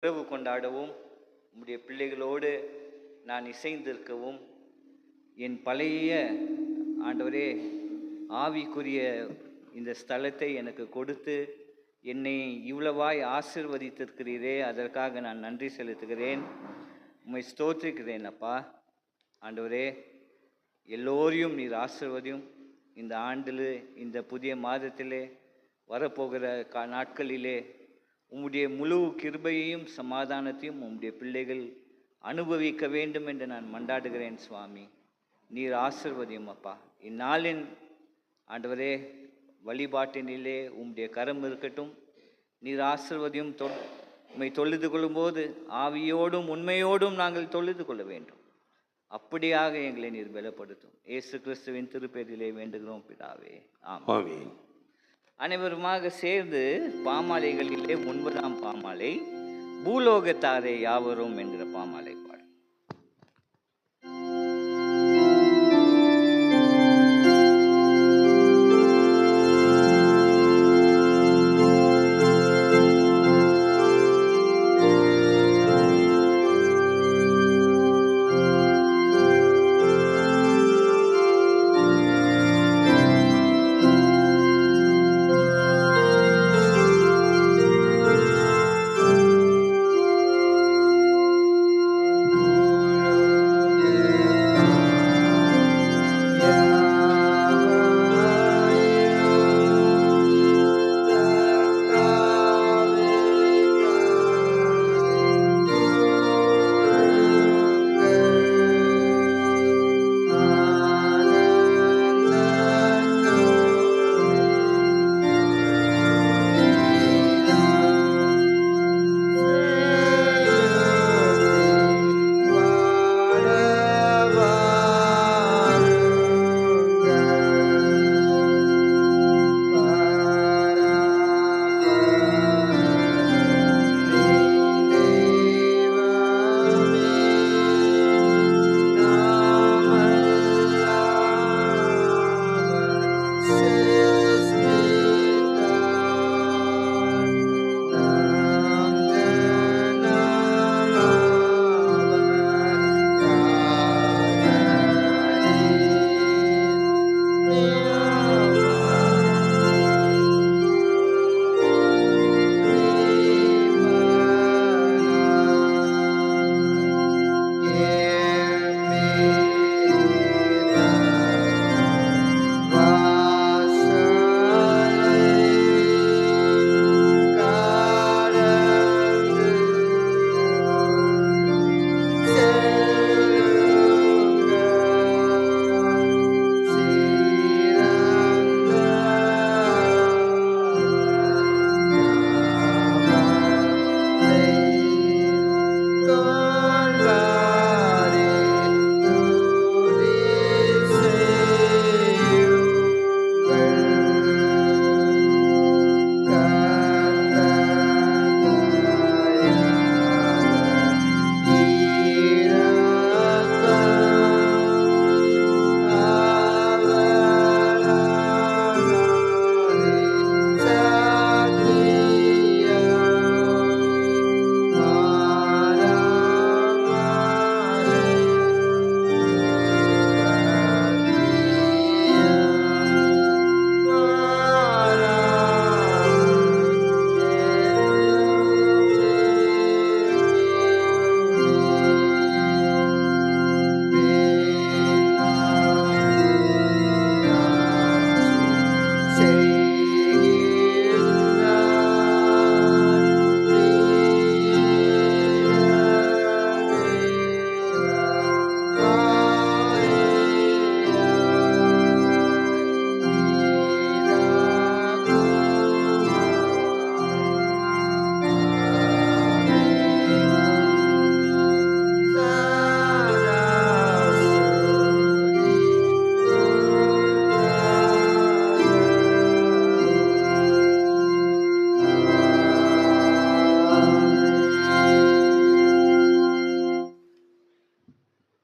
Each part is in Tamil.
உறவு கொண்டாடவும் உம்முடைய பிள்ளைகளோடு நான் இசைந்திருக்கவும் என் பழைய ஆண்டவரே ஆவிக்குரிய இந்த ஸ்தலத்தை எனக்கு கொடுத்து என்னை இவ்வளவாய் ஆசீர்வதித்திருக்கிறீரே, அதற்காக நான் நன்றி செலுத்துகிறேன். உம்மை ஸ்தோத்திரிக்கிறேன் அப்பா. ஆண்டவரே, எல்லோரையும் நீர் ஆசீர்வதியும். இந்த ஆண்டில், இந்த புதிய மாதத்திலே, வரப்போகிற நாட்களிலே உம்முடைய முழு கிருபையையும் சமாதானத்தையும் உம்முடைய பிள்ளைகள் அனுபவிக்க வேண்டும் என்று நான் மன்றாடுகிறேன் சுவாமி. நீர் ஆசீர்வதியும் அப்பா. இந்நாளின் ஆண்டவரே வழிபாட்டினிலே உம்முடைய கரம் இருக்கட்டும். நீர் ஆசீர்வதியும். உம்மை தொழுது கொள்ளும்போது ஆவியோடும் உண்மையோடும் நாங்கள் தொழுது கொள்ள வேண்டும். அப்படியாக எங்களை நீர் பலப்படுத்தும். இயேசு கிறிஸ்துவின் திருப்பெயரிலே வேண்டுகிறோம் பிதாவே, ஆமென். அனைவருமாக சேர்ந்து பாமாலைகளிலே 9ஆம் பாமாலை, பூலோகத்தாரே யாவரும் என்கிற பாமாலை பாடு.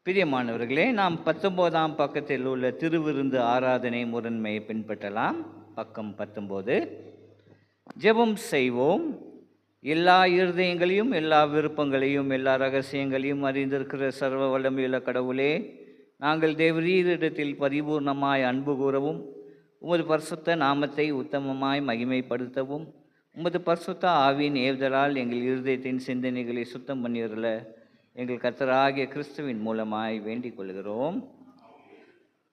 பிரியமானவர்களே, நாம் 19ஆம் பக்கத்தில் உள்ள திருவிருந்து ஆராதனை முறைமையை பின்பற்றலாம். பக்கம் 19. ஜெபம் செய்வோம். எல்லா இருதயங்களையும், எல்லா விருப்பங்களையும், எல்லா ரகசியங்களையும் அறிந்திருக்கிற சர்வ வல்லமையுள்ள கடவுளே, நாங்கள் தேவரீரிடத்தில் பரிபூர்ணமாய் அன்பு கூறவும், உமது பரிசுத்த நாமத்தை உத்தமமாய் மகிமைப்படுத்தவும், உமது பரிசுத்த ஆவியின் ஏவுதலால் எங்கள் இருதயத்தின் சிந்தனைகளை சுத்தம் பண்ணியுள்ள எங்கள் கர்த்தராகிய கிறிஸ்துவின் மூலமாய் வேண்டிக் கொள்கிறோம்.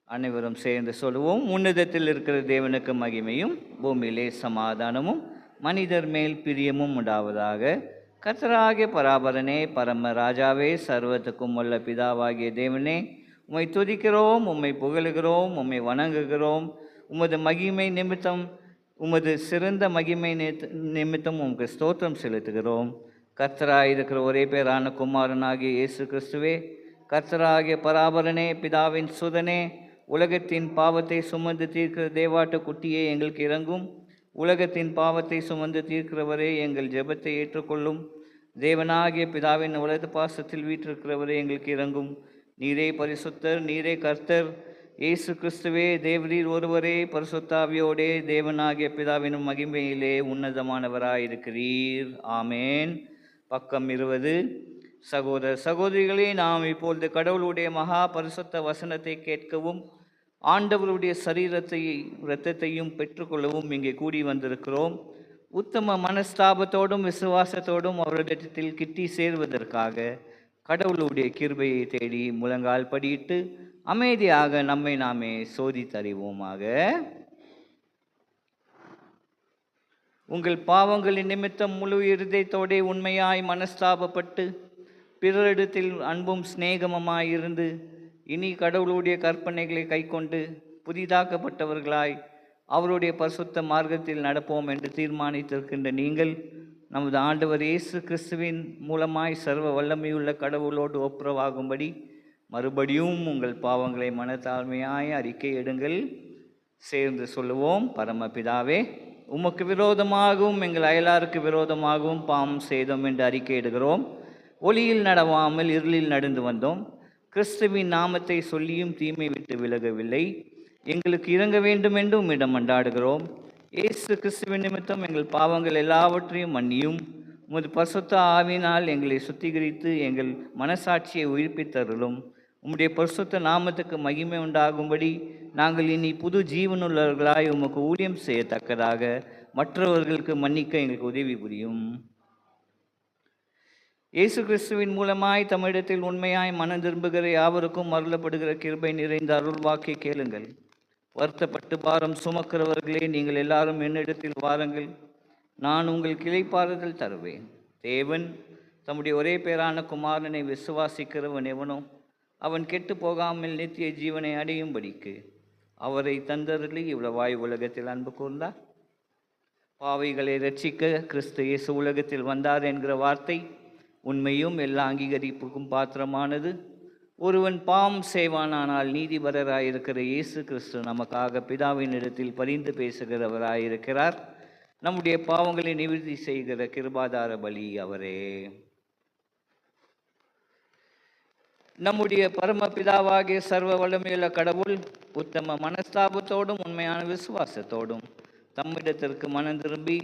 அனைவரும் சேர்ந்து சொல்லுவோம். உன்னதத்தில் இருக்கிற தேவனுக்கு மகிமையும், பூமியிலே சமாதானமும், மனிதர் மேல் பிரியமும் உண்டாவதாக. கர்த்தராகிய பராபரனே, பரம ராஜாவே, சர்வத்துக்கும் உள்ள பிதாவாகிய தேவனே, உம்மை துதிக்கிறோம், உம்மை புகழுகிறோம், உம்மை வணங்குகிறோம். உமது மகிமை நிமித்தம், உமது சிறந்த மகிமை நிமித்தம் உமக்கு ஸ்தோத்திரம் செலுத்துகிறோம். கர்த்தராக இருக்கிற ஒரே பேரான குமாரனாகிய இயேசு கிறிஸ்துவே, கர்த்தராகிய பராபரனே, பிதாவின் சுதனே, உலகத்தின் பாவத்தை சுமந்து தீர்க்கிற தேவாட்ட குட்டியே எங்களுக்கு இறங்கும். உலகத்தின் பாவத்தை சுமந்து தீர்க்கிறவரே எங்கள் ஜெபத்தை ஏற்றுக்கொள்ளும். தேவனாகிய பிதாவின் வலது பாசத்தில் வீற்றிருக்கிறவரே எங்களுக்கு இறங்கும். நீரே பரிசுத்தர், நீரே கர்த்தர். இயேசு கிறிஸ்துவே தேவரீர் ஒருவரே பரிசுத்தாவியோடே தேவனாகிய பிதாவின் மகிமையிலே உன்னதமானவராயிருக்கிறீர். ஆமேன். பக்கம் 20. சகோதர சகோதரிகளே, நாம் இப்பொழுது கடவுளுடைய மகா பரிசுத்த வசனத்தை கேட்கவும் ஆண்டவருடைய சரீரத்தை இரத்தத்தையும் பெற்றுக்கொள்ளவும் இங்கே கூடி வந்திருக்கிறோம். உத்தம மனஸ்தாபத்தோடும் விசுவாசத்தோடும் அவரிடத்தில் கிட்டி சேர்வதற்காக கடவுளுடைய கிருபையை தேடி முழங்கால் படியிட்டு அமைதியாக நம்மை நாமே சோதித்தறிவோமாக. உங்கள் பாவங்களின் நிமித்தம் முழு இருதயத்தோடே உண்மையாய் மனஸ்தாபப்பட்டு பிறரிடத்தில் அன்பும் சிநேகமுமாயிருந்து இனி கடவுளுடைய கற்பனைகளை கைக்கொண்டு புதிதாக்கப்பட்டவர்களாய் அவருடைய பரிசுத்த மார்க்கத்தில் நடப்போம் என்று தீர்மானித்திருக்கின்ற நீங்கள், நமது ஆண்டவர் இயேசு கிறிஸ்துவின் மூலமாய் சர்வ வல்லமையுள்ள கடவுளோடு ஒப்புரவாகும்படி மறுபடியும் உங்கள் பாவங்களை மனத்தாழ்மையாய் அறிக்கை எடுங்கள். சேர்ந்து சொல்லுவோம். பரமபிதாவே, உமக்கு விரோதமாகவும் எங்கள் அயலாருக்கு விரோதமாகவும் பாவம் செய்தோம் என்று அறிக்கை இடுகிறோம். ஒளியில் நடவாமல் இருளில் நடந்து வந்தோம். கிறிஸ்துவின் நாமத்தை சொல்லியும் தீமை விட்டு விலகவில்லை. எங்களுக்கு இறங்க வேண்டும் என்று உம்மிடம் மன்றாடுகிறோம். இயேசு கிறிஸ்துவின் நிமித்தம் எங்கள் பாவங்கள் எல்லாவற்றையும் மன்னியும். உமது பரிசுத்த ஆவியினால் எங்களை சுத்திகரித்து எங்கள் மனசாட்சியை உயிர்ப்பித்தருளும். உம்முடைய பரிசுத்த நாமத்துக்கு மகிமை உண்டாகும்படி நாங்கள் இனி புது ஜீவனுள்ளவர்களாய் உமக்கு ஊழியம் செய்யத்தக்கதாக மற்றவர்களுக்கு மன்னிக்க எங்களுக்கு உதவி புரியும். இயேசு கிறிஸ்துவின் மூலமாய் தமிழத்தில் உண்மையாய் மனம் திரும்புகிற யாவருக்கும் அருளப்படுகிற கிருபை நிறைந்த அருள் வாக்கை கேளுங்கள். வருத்தப்பட்டு பாரம் சுமக்கிறவர்களே, நீங்கள் எல்லாரும் என்னிடத்தில் வாருங்கள், நான் உங்கள் கிளைப்பாறுதல் தருவேன். தேவன் தம்முடைய ஒரே பேரான குமாரனை விசுவாசிக்கிறவன் எவனோ அவன் கெட்டு போகாமல் நித்திய ஜீவனை அடையும்படிக்கு அவரை தந்தருளி இவ்வளவாய் உலகத்தில் அன்பு கூர்ந்தார். பாவிகளை ரட்சிக்க கிறிஸ்து இயேசு உலகத்தில் வந்தார் என்கிற வார்த்தை உண்மையும் எல்லா அங்கீகரிப்புக்கும் பாத்திரமானது. ஒருவன் பாவம் செய்வானானால் நீதிபரராயிருக்கிற இயேசு கிறிஸ்து நமக்காக பிதாவின் இடத்தில் பரிந்து பேசுகிறவராயிருக்கிறார். நம்முடைய பாவங்களை நிவர்த்தி செய்கிற கிருபாதார பலி அவரே. நம்முடைய பரம பிதாவாகிய சர்வ வல்லமையுள்ள கடவுள் உத்தம மனஸ்தாபத்தோடும் உண்மையான விசுவாசத்தோடும் தம்மிடத்திற்கு மனம் திரும்பி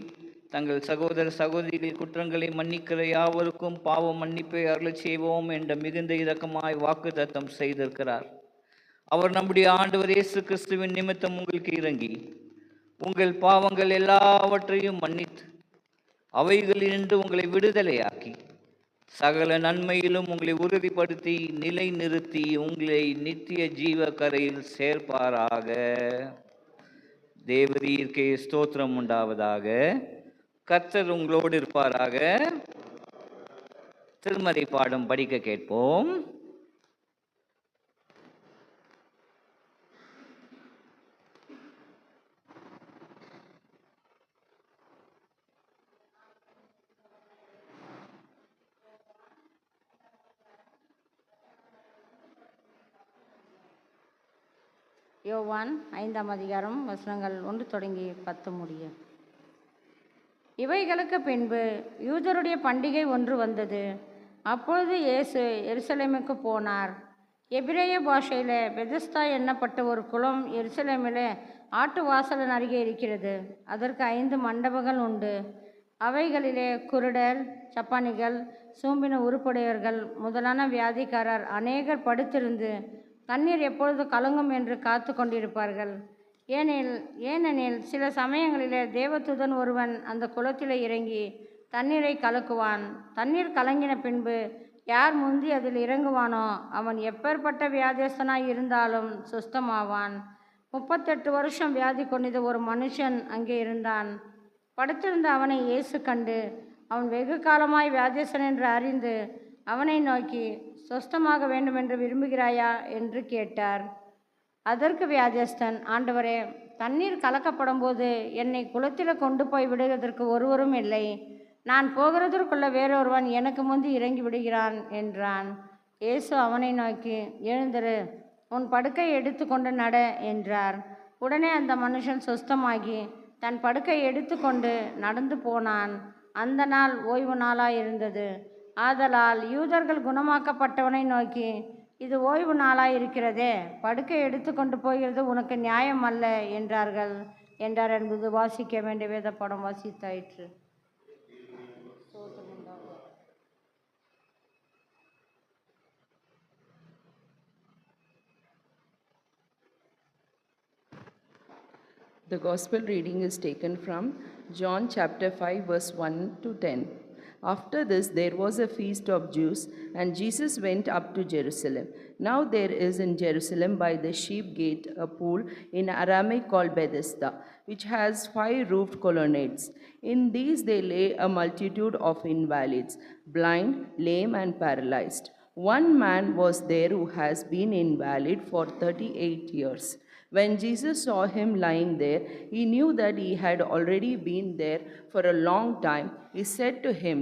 தங்கள் சகோதர சகோதரிகள் குற்றங்களை மன்னிக்கிற யாவருக்கும் பாவ மன்னிப்பை அருளச் செய்வோம் என்ற மிகுந்த இரக்கமாய் வாக்கு தத்தம் செய்திருக்கிறார். அவர் நம்முடைய ஆண்டவர் இயேசு கிறிஸ்துவின் நிமித்தம் உங்களுக்கு இறங்கி உங்கள் பாவங்கள் எல்லாவற்றையும் மன்னித்து அவைகளினின்று உங்களை விடுதலையாக்கி சகல நன்மையிலும் உங்களை உறுதிப்படுத்தி நிலை நிறுத்தி உங்களை நித்திய ஜீவ கரையில் சேர்ப்பாராக. தேவரீர்க்கே ஸ்தோத்திரம் உண்டாவதாக. கர்த்தர் உங்களோடு இருப்பாராக. திருமறை பாடம் படிக்க கேட்போம். யோவான் 5ஆம் அதிகாரம் வசனங்கள் 1 தொடங்கி 10 முடிய. இவைகளுக்கு பின்பு யூதருடைய பண்டிகை ஒன்று வந்தது. அப்பொழுது இயேசு எருசலேமுக்கு போனார். எபிரேய பாஷையில் பெதஸ்தா எண்ணப்பட்ட ஒரு குளம் எருசலேமில் ஆட்டு வாசலின் அருகே இருக்கிறது. அதற்கு 5 மண்டபங்கள் உண்டு. அவைகளிலே குருடர், சப்பானிகள், சூம்பின உருப்புடையவர்கள் முதலான வியாதிக்காரர் அநேகர் படுத்திருந்து தண்ணீர் எப்பொழுது கலங்கும் என்று காத்து கொண்டிருப்பார்கள். ஏனெனில் சில சமயங்களிலே தேவதூதன் ஒருவன் அந்த குளத்திலே இறங்கி தண்ணீரை கலக்குவான். தண்ணீர் கலங்கின பின்பு யார் முந்தி அதில் இறங்குவானோ அவன் எப்பேற்பட்ட வியாதியஸ்தனாய் இருந்தாலும் சுஸ்தமாவான். 38 வருஷம் வியாதி கொண்டிருந்த ஒரு மனுஷன் அங்கே இருந்தான். படுத்திருந்த அவனை இயேசு கண்டு அவன் வெகு காலமாய் வியாதியஸ்தன் என்று அறிந்து அவனை நோக்கி, சொஸ்தமாக வேண்டுமென்று விரும்புகிறாயா என்று கேட்டார். அதற்கு வியாதியஸ்தன், ஆண்டவரே, தண்ணீர் கலக்கப்படும் போது என்னை குளத்தில் கொண்டு போய் விடுவதற்கு ஒருவரும் இல்லை. நான் போகிறதற்குள்ள வேறொருவன் எனக்கு முந்தி இறங்கி விடுகிறான் என்றான். இயேசு அவனை நோக்கி, எழுந்திரு, உன் படுக்கையை எடுத்து கொண்டு நட என்றார். உடனே அந்த மனுஷன் சுஸ்தமாகி தன் படுக்கையை எடுத்து கொண்டு நடந்து போனான். அந்த நாள் ஓய்வு நாளாயிருந்தது. ஆதலால் யூதர்கள் குணமாக்கப்பட்டவனை நோக்கி, இது ஓய்வு நாளாயிருக்கிறதே, படுக்கை எடுத்து கொண்டு போகிறது உனக்கு நியாயம் அல்ல என்றார்கள் என்றார் என்பது வாசிக்க வேண்டிய வேத படம் வாசித்தாயிற்று. The Gospel reading is taken from John chapter 5 verse 1 to 10. After this there was a feast of Jews, and Jesus went up to Jerusalem. Now there is in Jerusalem by the sheep gate a pool in Aramaic called Bethesda, which has 5 roofed colonnades. In these they lay a multitude of invalids, blind, lame, and paralyzed. One man was there who has been invalid for 38 years. When Jesus saw him lying there, he knew that he had already been there for a long time. He said to him,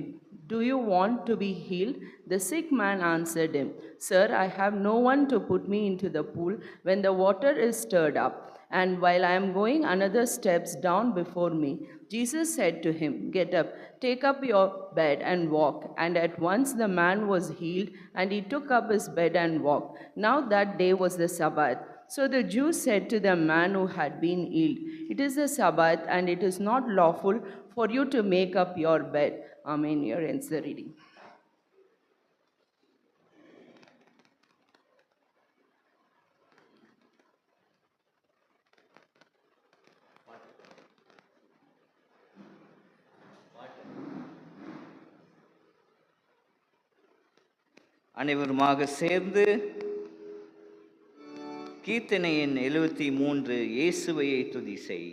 "Do you want to be healed?" The sick man answered him, "Sir, I have no one to put me into the pool when the water is stirred up. And while I am going, another steps down before me." Jesus said to him, "Get up, take up your bed and walk." And at once the man was healed, and he took up his bed and walked. Now that day was the Sabbath. So the Jews said to the man who had been healed, "It is the Sabbath, and it is not lawful for you to make up your bed." Amen. Here ends the reading. அனைவருமாக சேர்ந்து கீர்த்தனை எண் 73 இயேசுவையை துதி செய்.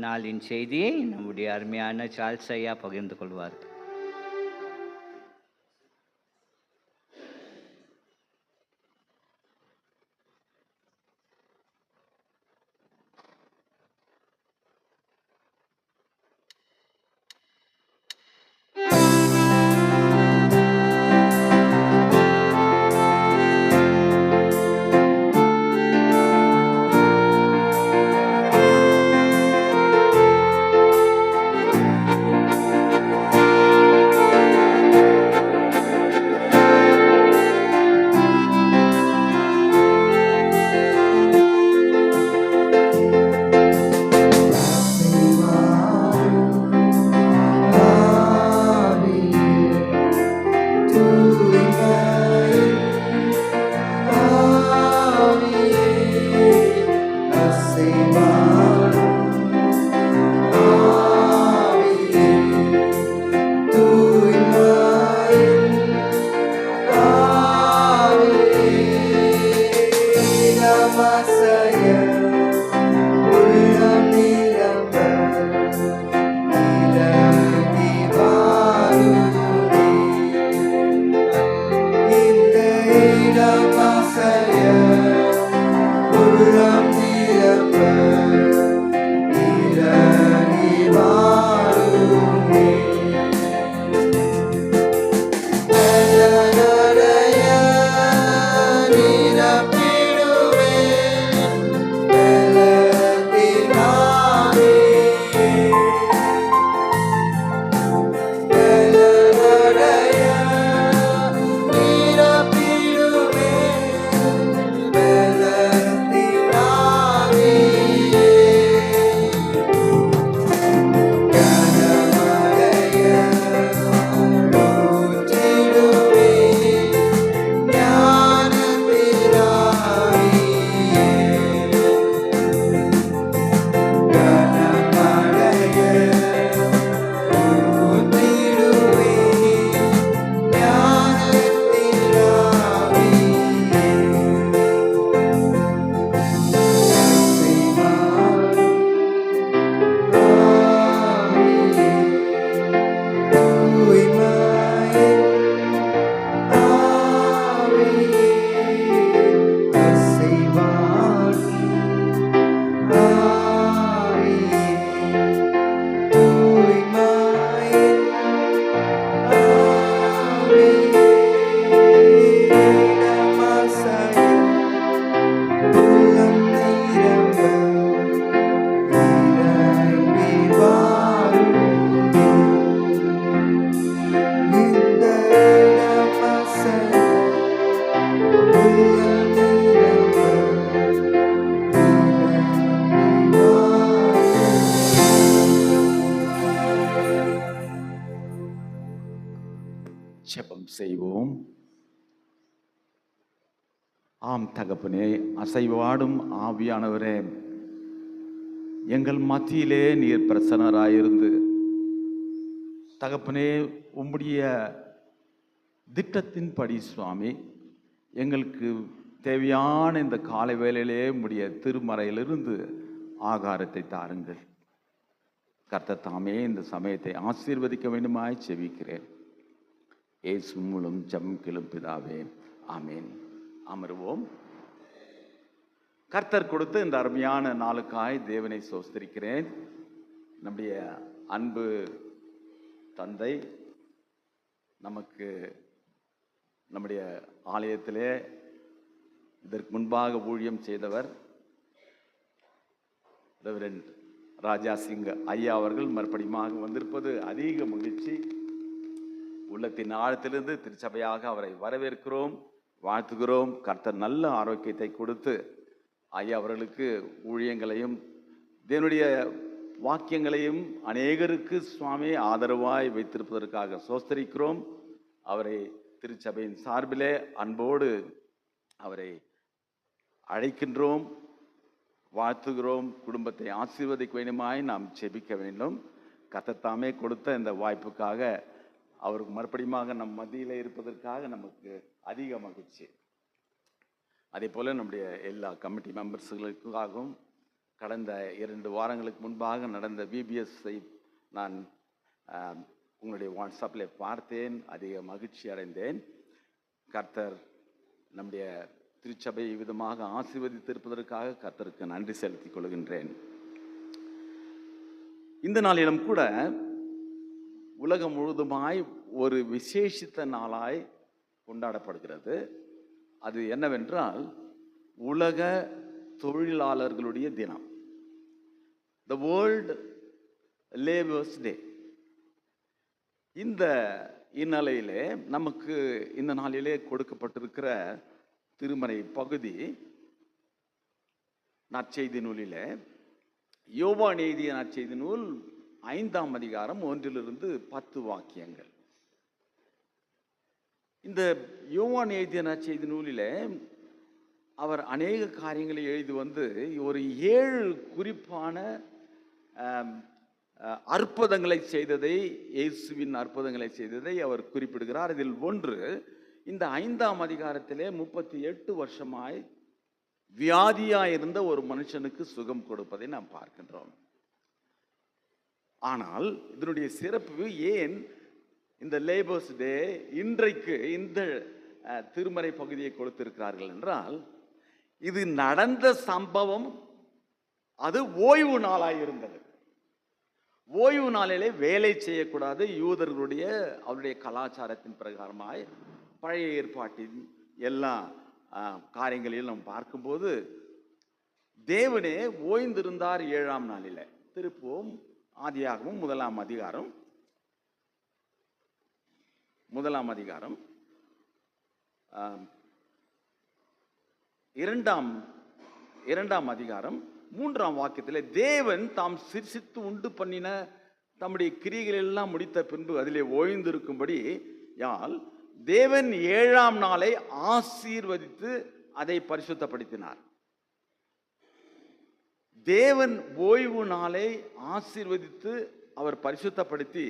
நாளின் செய்தியை நம்முடைய அருமையான சார்ல்ஸ் ஐயா பகிர்ந்து கொள்வார். ஜெபம் செய்வோம். ஆம் தகப்பனே, அசைவாடும் ஆவியானவரே, எங்கள் மத்தியிலே நீர் பிரசன்னராயிருந்து தகப்பனே உம்முடைய திட்டத்தின்படி சுவாமி எங்களுக்கு தேவையான இந்த காலை வேளையிலே உம்முடைய திருமறையிலிருந்து ஆகாரத்தை தாருங்கள். கர்த்தர் தாமே இந்த சமயத்தை ஆசீர்வதிக்க வேண்டுமாய் செபிக்கிறேன். இயேசு மூலம் ஜெபம் கேளும் பிதாவே, ஆமேன். அமருவோம். கர்த்தர் கொடுத்த இந்த அருமையான நாளுக்காய் தேவனை ஸ்தோத்திரிக்கிறேன். நம்முடைய அன்பு தந்தை நமக்கு நம்முடைய ஆலயத்திலே இதற்கு முன்பாக ஊழியம் செய்தவர் ரெவரண்ட் ராஜா சிங் ஐயா அவர்கள் மறுபடியும் வந்திருப்பது அதிக மகிழ்ச்சி. உள்ளத்தின் ஆழத்திலிருந்து திருச்சபையாக அவரை வரவேற்கிறோம், வாழ்த்துகிறோம். கர்த்தர் நல்ல ஆரோக்கியத்தை கொடுத்து ஐயா அவர்களுக்கு ஊழியங்களையும் தேவனுடைய வாக்கியங்களையும் அநேகருக்கு சுவாமி ஆதரவாய் வைத்திருப்பதற்காக ஸ்தோத்திரிக்கிறோம். அவரை திருச்சபையின் சார்பிலே அன்போடு அவரை அழைக்கின்றோம், வாழ்த்துகிறோம். குடும்பத்தை ஆசீர்வதிக்க வேண்டுமாய் நாம் செபிக்க வேண்டும். கர்த்தர் தாமே கொடுத்த இந்த வாய்ப்புக்காக அவருக்கு மறுபடியும் நம் மத்தியில் இருப்பதற்காக நமக்கு அதிக மகிழ்ச்சி. அதே போல் நம்முடைய எல்லா கமிட்டி மெம்பர்ஸுகளுக்காகவும் கடந்த 2 வாரங்களுக்கு முன்பாக நடந்த VBSஐ நான் உங்களுடைய வாட்ஸ்அப்பில் பார்த்தேன். அதிக மகிழ்ச்சி அடைந்தேன். கர்த்தர் நம்முடைய திருச்சபையை விதமாக ஆசீர்வதித்திருப்பதற்காக கர்த்தருக்கு நன்றி செலுத்திக் கொள்கின்றேன். இந்த நாளிலும் கூட உலகம் முழுவதுமாய் ஒரு விசேஷித்த நாளாய் கொண்டாடப்படுகிறது. அது என்னவென்றால் உலக தொழிலாளர்களுடைய தினம், த வேர்ல்ட் லேபர்ஸ் டே. இந்த இந்நிலையிலே நமக்கு இந்த நாளிலே கொடுக்கப்பட்டிருக்கிற திருமறை பகுதி நற்செய்தி நூலிலே யோவான் எழுதிய நற்செய்தி நூல் 5ஆம் அதிகாரம் 1 to 10 வாக்கியங்கள். இந்த யோவான் எழுதிய நற்செய்தி நூலிலே அவர் அநேக காரியங்களை எழுதி வந்து ஒரு 7 குறிப்பான அற்புதங்களை செய்ததை, இயேசுவின் அற்புதங்களை செய்ததை அவர் குறிப்பிடுகிறார். இதில் ஒன்று, இந்த 5ஆம் அதிகாரத்திலே 38 வருஷமாய் வியாதியாயிருந்த ஒரு மனுஷனுக்கு சுகம் கொடுப்பதை நாம் பார்க்கின்றோம். ஆனால் இதனுடைய சிறப்பு ஏன் இந்த லேபர்ஸ் டே இன்றைக்கு இந்த திருமறை பகுதியை கொடுத்திருக்கிறார்கள் என்றால், இது நடந்த சம்பவம் அது ஓய்வு நாளாயிருந்தது. ஓய்வு நாளிலே வேலை செய்யக்கூடாது. யூதர்களுடைய அவருடைய கலாச்சாரத்தின் பிரகாரமாய் பழைய ஏற்பாட்டின் எல்லா காரியங்களில் நாம் பார்க்கும்போது தேவனே ஓய்ந்திருந்தார் 7ஆம் நாளில். திருப்பவும் ஆதியாகமம் 1ஆம் அதிகாரம் 2ஆம் அதிகாரம் 3ஆம் வாக்கியத்தில் தேவன் தாம் சிருஷ்டித்து உண்டு பண்ணின தம்முடைய கிரியைகள் எல்லாம் முடித்த பின்பு அதிலே ஓய்ந்திருக்கும்படி யால் தேவன் 7ஆம் நாளை ஆசீர்வதித்து அதை பரிசுத்தப்படுத்தினார். தேவன் ஓய்வு நாளை ஆசீர்வதித்து அவர் பரிசுத்தப்படுத்தி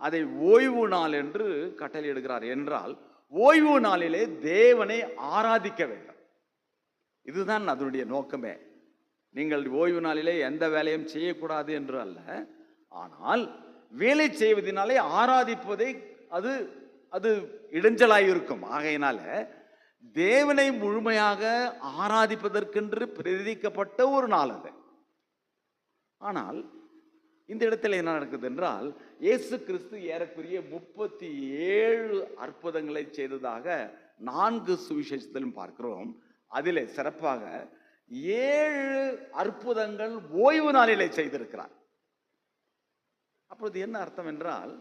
அதை ஓய்வு நாள் என்று கட்டளையிடுகிறார். என்றால் ஓய்வு நாளிலே தேவனை ஆராதிக்க வேண்டும். இதுதான் அதனுடைய நோக்கமே. நீங்கள் ஓய்வு நாளிலே எந்த வேலையும் செய்யக்கூடாது என்று அல்ல, ஆனால் வேலை செய்வதனாலே ஆராதிப்பதை அது இடைஞ்சலாயிருக்கும். ஆகையினால தேவனை முழுமையாக ஆராதிப்பதற்கென்று பிரதிக்கப்பட்ட ஒரு நாள் அது. ஆனால் இந்த இடத்துல என்ன நடக்குது என்றால், இயேசு கிறிஸ்து ஏறக்குரிய 37 அற்புதங்களை செய்ததாக 4 சுவிசேஷத்திலும் பார்க்கிறோம். அதிலே சிறப்பாக 7 அற்புதங்கள் ஓய்வு நாளிலே செய்திருக்கிறார். அப்பொழுது என்ன அர்த்தம் என்றால்,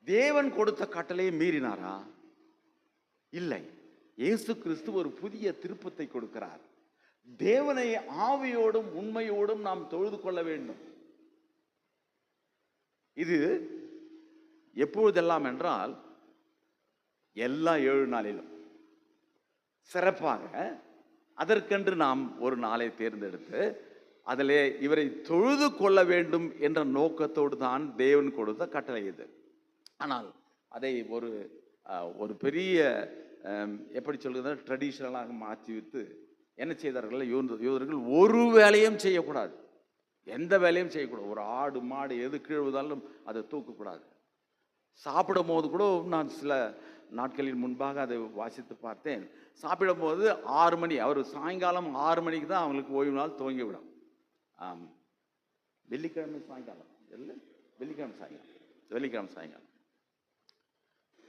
தேவன் கொடுத்த கட்டளையை மீறினாரா? இல்லை. இயேசு கிறிஸ்து ஒரு புதிய திருப்பத்தை கொடுக்கிறார். தேவனை ஆவியோடும் உண்மையோடும் நாம் தொழுது கொள்ள வேண்டும். இது எப்பொழுதெல்லாம் என்றால் எல்லா 7 நாளிலும் சிறப்பாக அதற்கென்று நாம் ஒரு நாளை தேர்ந்தெடுத்து அதிலே இவரை தொழுது கொள்ள வேண்டும் என்ற நோக்கத்தோடு தான் தேவன் கொடுத்த கட்டளை இது. ஆனால் அதை ஒரு பெரிய எப்படி சொல்கிறது ட்ரெடிஷனலாக மாற்றி வைத்து என்ன செய்தார்கள்? யூதர்கள் ஒரு வேலையும் செய்யக்கூடாது, எந்த வேலையும் செய்யக்கூடாது. ஒரு ஆடு மாடு எது கீழ்வதாலும் அதை தூக்கக்கூடாது. சாப்பிடும் போது கூட நான் சில நாட்களின் முன்பாக அதை வாசித்து பார்த்தேன். சாப்பிடும் போது 6 மணி, அவர் சாயங்காலம் 6 மணிக்கு தான் அவங்களுக்கு ஓய்வு நாள் துவங்கிவிடும். வெள்ளிக்கிழமை சாயங்காலம் இல்லை, வெள்ளிக்கிழமை சாயங்காலம்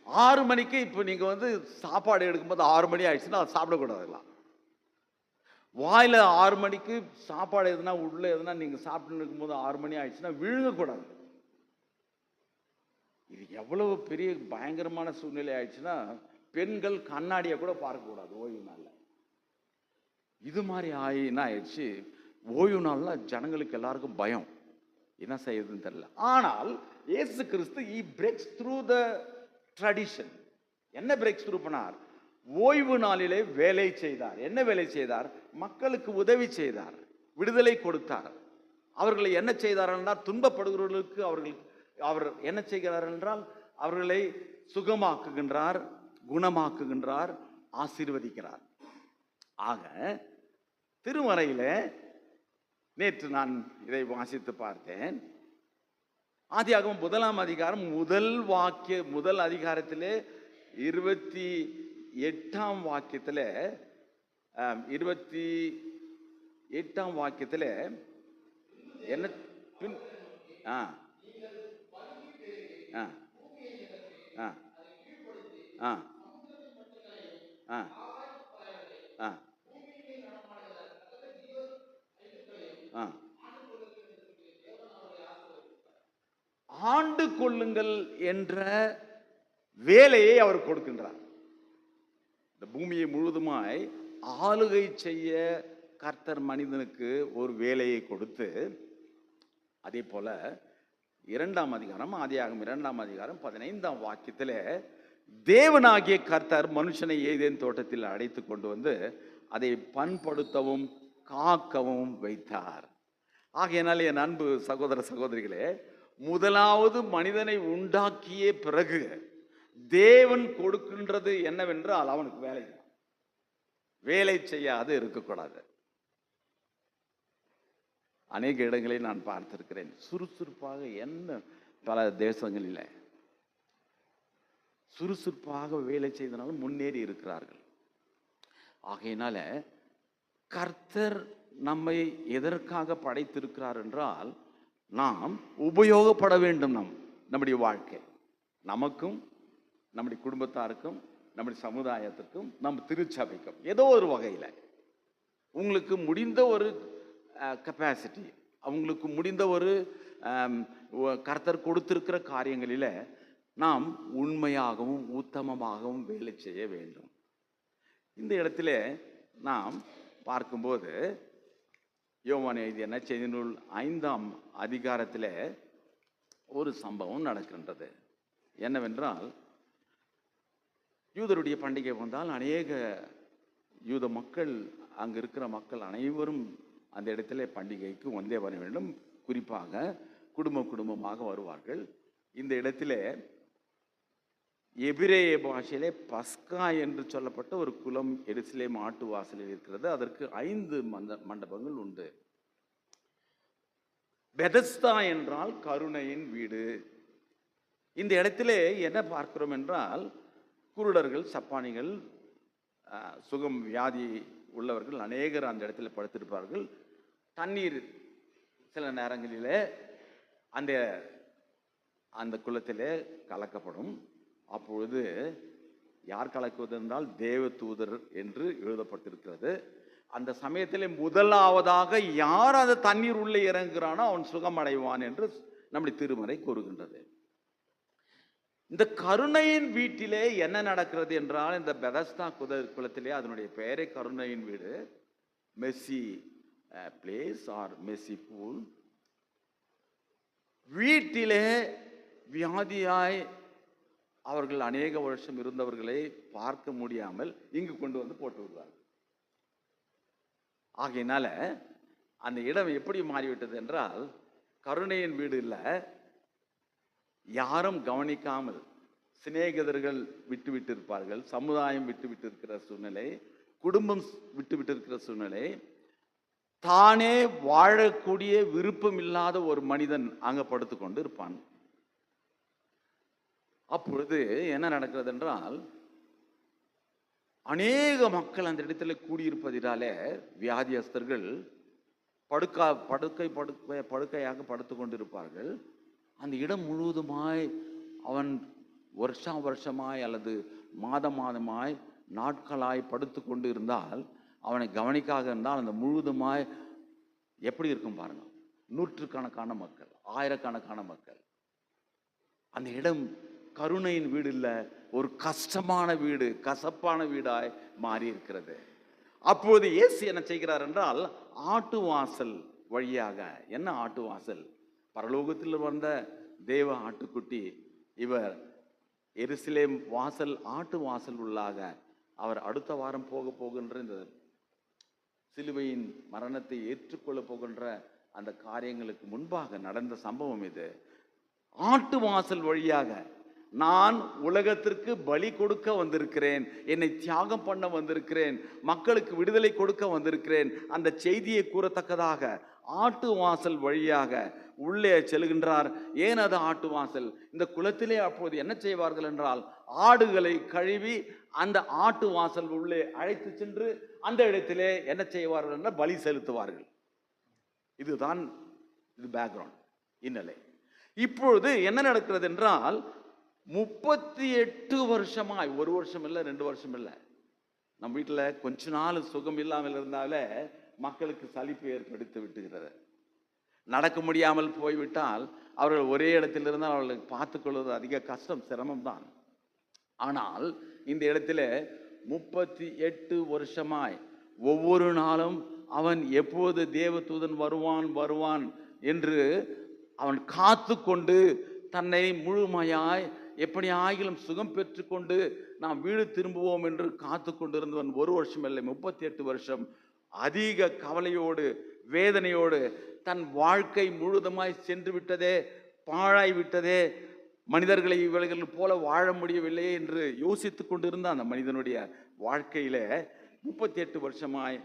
6 மணிக்கு. இப்போ நீங்கள் சாப்பாடு எடுக்கும்போது 6 மணி ஆயிடுச்சுன்னா அதை சாப்பிடக்கூடாதுங்களா? வாயில் 6 மணிக்கு சாப்பாடு எதுனா உள்ள எதுனா நீங்கள் சாப்பிட்டு இருக்கும்போது 6 மணி ஆயிடுச்சுன்னா விழுங்கக்கூடாது. இது எவ்வளவு பெரிய பயங்கரமான சூழ்நிலை ஆயிடுச்சுன்னா பெண்கள் கண்ணாடியை கூட பார்க்கக்கூடாது ஓய்வு நாளில். இது மாதிரி என்ன ஆயிடுச்சு, ஓய்வு நாள்ல ஜனங்களுக்கு எல்லாருக்கும் பயம், என்ன செய்யுதுன்னு தெரியல. ஆனால் இயேசு கிறிஸ்து பிரேக்ஸ் த்ரூ த ட்ரெடிஷன். என்ன பிரேக்ஸ் த்ரூ பண்ணார்? ஓய்வு நாளிலே வேலை செய்தார். என்ன வேலை செய்தார்? மக்களுக்கு உதவி செய்தார், விடுதலை கொடுத்தார். அவர்களை என்ன செய்தார் என்றால், துன்பப்படுகிறவர்களுக்கு அவர் என்ன செய்கிறார் என்றால் அவர்களை சுகமாக்குகின்றார், குணமாக்குகின்றார், ஆசீர்வதிக்கிறார். ஆக திருமறையில நேற்று நான் இதை வாசித்து பார்த்தேன். ஆதியாகமம் 1ஆம் அதிகாரம் முதல் அதிகாரத்திலே 28ஆம் வாக்கியத்தில் 28ஆம் வாக்கியத்தில் என்ன பின் ஆ ஆ ஆ ஆ ஆ ஆ ஆ ஆண்டு கொள்ளுங்கள் என்ற வேலையை அவர் கொடுக்கின்றார். இந்த பூமியை முழுவதுமாய் ஆளுகை செய்ய கர்த்தர் மனிதனுக்கு ஒரு வேலையை கொடுத்து, அதே போல 2ஆம் அதிகாரம் ஆதியாகமம் 2ஆம் அதிகாரம் 15ஆம் வாக்கியத்தில் தேவனாகிய கர்த்தர் மனுஷனை ஏதேன் தோட்டத்தில் அழைத்து கொண்டு வந்து அதை பண்படுத்தவும் காக்கவும் வைத்தார். ஆகையினால் என் அன்பு சகோதர சகோதரிகளே, முதலாவது மனிதனை உண்டாக்கிய பிறகு தேவன் கொடுக்கின்றது என்னவென்றால் அவனுக்கு வேலை செய்யாது இருக்கக்கூடாது. அநேக இடங்களில் நான் பார்த்திருக்கிறேன், சுறுசுறுப்பாக என்ன பல தேசங்களில் சுறுசுறுப்பாக வேலை செய்தனாலும் முன்னேறி இருக்கிறார்கள். ஆகையினால கர்த்தர் நம்மை எதற்காக படைத்திருக்கிறார் என்றால், நாம் உபயோகப்பட வேண்டும். நம்முடைய வாழ்க்கை நமக்கும் நம்முடைய குடும்பத்தாருக்கும் நம்முடைய சமுதாயத்திற்கும் நம் திருச்சபைக்கும் ஏதோ ஒரு வகையில் உங்களுக்கு முடிந்த ஒரு கெப்பாசிட்டி, அவங்களுக்கு முடிந்த ஒரு கர்த்தர் கொடுத்திருக்கிற காரியங்களில் நாம் உண்மையாகவும் உத்தமமாகவும் வேலை செய்ய வேண்டும். இந்த இடத்துல நாம் பார்க்கும்போது யோவான் எழுதிய நற்செய்தி நூல் 5ஆம் அதிகாரத்தில் ஒரு சம்பவம் நடக்கின்றது. என்னவென்றால், யூதருடைய பண்டிகை வந்தால் அநேக யூத மக்கள், அங்கு இருக்கிற மக்கள் அனைவரும் அந்த இடத்துல பண்டிகைக்கு வந்தே வர வேண்டும். குறிப்பாக குடும்பமாக வருவார்கள். இந்த இடத்துல எபிரேய பாஷையிலே பஸ்கா என்று சொல்லப்பட்ட ஒரு குலம் எருசலேம் ஆட்டு வாசலில் இருக்கிறது. அதற்கு 5 மண்டபங்கள் உண்டு. பெதஸ்தா என்றால் கருணையின் வீடு. இந்த இடத்துல என்ன பார்க்கிறோம் என்றால், குருடர்கள், சப்பானிகள், சுகம் வியாதி உள்ளவர்கள் அநேகர் அந்த இடத்துல படுத்திருப்பார்கள். தண்ணீர் சில நேரங்களிலே அந்த குளத்திலே கலக்கப்படும். அப்பொழுது யார் கலக்குவது என்றால் தேவ தூதர் என்று எழுதப்பட்டிருக்கிறது. அந்த சமயத்தில் முதலாவதாக யார் அந்த தண்ணீர் உள்ளே இறங்குகிறானோ அவன் சுகமடைவான் என்று நம்முடைய திருமறை கூறுகின்றது. இந்த கருணையின் வீட்டிலே என்ன நடக்கிறது என்றால், இந்த பெதஸ்தா குளத்திலே, அதனுடைய பெயரே கருணையின் வீடு, mercy place or mercy pool. வீட்டிலே வியாதியாய் அவர்கள் அநேக வருஷம் இருந்தவர்களை பார்க்க முடியாமல் இங்கு கொண்டு வந்து போட்டு விடுவார்கள். ஆகையினால அந்த இடம் எப்படி மாறிவிட்டது என்றால், கருணையின் வீடு இல்லை, யாரும் கவனிக்காமல் சிநேகிதர்கள் விட்டு இருப்பார்கள், சமுதாயம் விட்டு இருக்கிற சூழ்நிலை, குடும்பம் விட்டு இருக்கிற சூழ்நிலை, தானே வாழக்கூடிய விருப்பம் இல்லாத ஒரு மனிதன் அங்க படுத்துக்கொண்டு இருப்பான். அப்பொழுது என்ன நடக்கிறது என்றால், அநேக மக்கள் அந்த இடத்துல கூடியிருப்பதினாலே வியாதியஸ்தர்கள் படுக்கையாக படுத்து கொண்டிருப்பார்கள். அந்த இடம் முழுவதுமாய் அவன் வருஷமாய் அல்லது மாதமாய் நாட்களாய் படுத்து கொண்டு இருந்தால், அவனை கவனிக்காக இருந்தால் அந்த முழுவதுமாய் எப்படி இருக்கும் பாருங்க. நூற்றுக்கணக்கான மக்கள், ஆயிரக்கணக்கான மக்கள். அந்த இடம் கருணையின் வீடு இல்லை, ஒரு கஷ்டமான வீடு, கசப்பான வீடாய் மாறி இருக்கிறது. அப்போது இயேசு என்ன செய்கிறார் என்றால், ஆட்டு வாசல் வழியாக, என்ன ஆட்டு வாசல், பரலோகத்தில் வந்த தேவ ஆட்டுக்குட்டி, இவர் எருசலேம் வாசல், ஆட்டு வாசல் உள்ளாக அவர் அடுத்த வாரம் போகின்ற இந்த சிலுவையின் மரணத்தை ஏற்றுக்கொள்ள போகின்ற அந்த காரியங்களுக்கு முன்பாக நடந்த சம்பவம் இது. ஆட்டு வாசல் வழியாக நான் உலகத்திற்கு பலி கொடுக்க வந்திருக்கிறேன், என்னை தியாகம் பண்ண வந்திருக்கிறேன், மக்களுக்கு விடுதலை கொடுக்க வந்திருக்கிறேன். அந்த செய்தியை கூறத்தக்கதாக ஆட்டு வாசல் வழியாக உள்ளே செல்கின்றார். ஏன் அது ஆட்டு வாசல்? இந்த குலத்திலே அப்போது என்ன செய்வார்கள் என்றால், ஆடுகளை கழுவி அந்த ஆட்டு வாசல் உள்ளே அழைத்து சென்று அந்த இடத்திலே என்ன செய்வார்கள் என்றால் பலி செலுத்துவார்கள். இதுதான் இது பேக்ரவுண்ட், இந்நிலை. இப்பொழுது என்ன நடக்கிறது என்றால், 38 வருஷமாய், 1 வருஷம் இல்லை, 2 வருஷம் இல்லை, நம்ம வீட்டில் கொஞ்ச நாள் சுகம் இல்லாமல் இருந்தாலே மக்களுக்கு சலிப்பு ஏற்படுத்தி விட்டுகிறது. நடக்க முடியாமல் போய்விட்டால் அவர்கள் ஒரே இடத்தில் இருந்தால் அவர்களுக்கு பார்த்துக்கொள்வது அதிக கஷ்டம், சிரமம் தான். ஆனால் இந்த இடத்துல 38 வருஷமாய் ஒவ்வொரு நாளும் அவன் எப்போது தேவதூதன் வருவான் என்று அவன் காத்து கொண்டு தன்னை முழுமையாய் எப்படி ஆகிலும் சுகம் பெற்று கொண்டு நாம் வீடு திரும்புவோம் என்று காத்து கொண்டிருந்தவன் 1 வருஷம் இல்லை, 38 வருஷம் அதிக கவலையோடு வேதனையோடு தன் வாழ்க்கை முழுதுமாய் சென்று விட்டதே, பாழாய் விட்டதே, மனிதர்களை இவர்கள் போல வாழ முடியவில்லையே என்று யோசித்து கொண்டிருந்த அந்த மனிதனுடைய வாழ்க்கையில 38 வருஷமாய்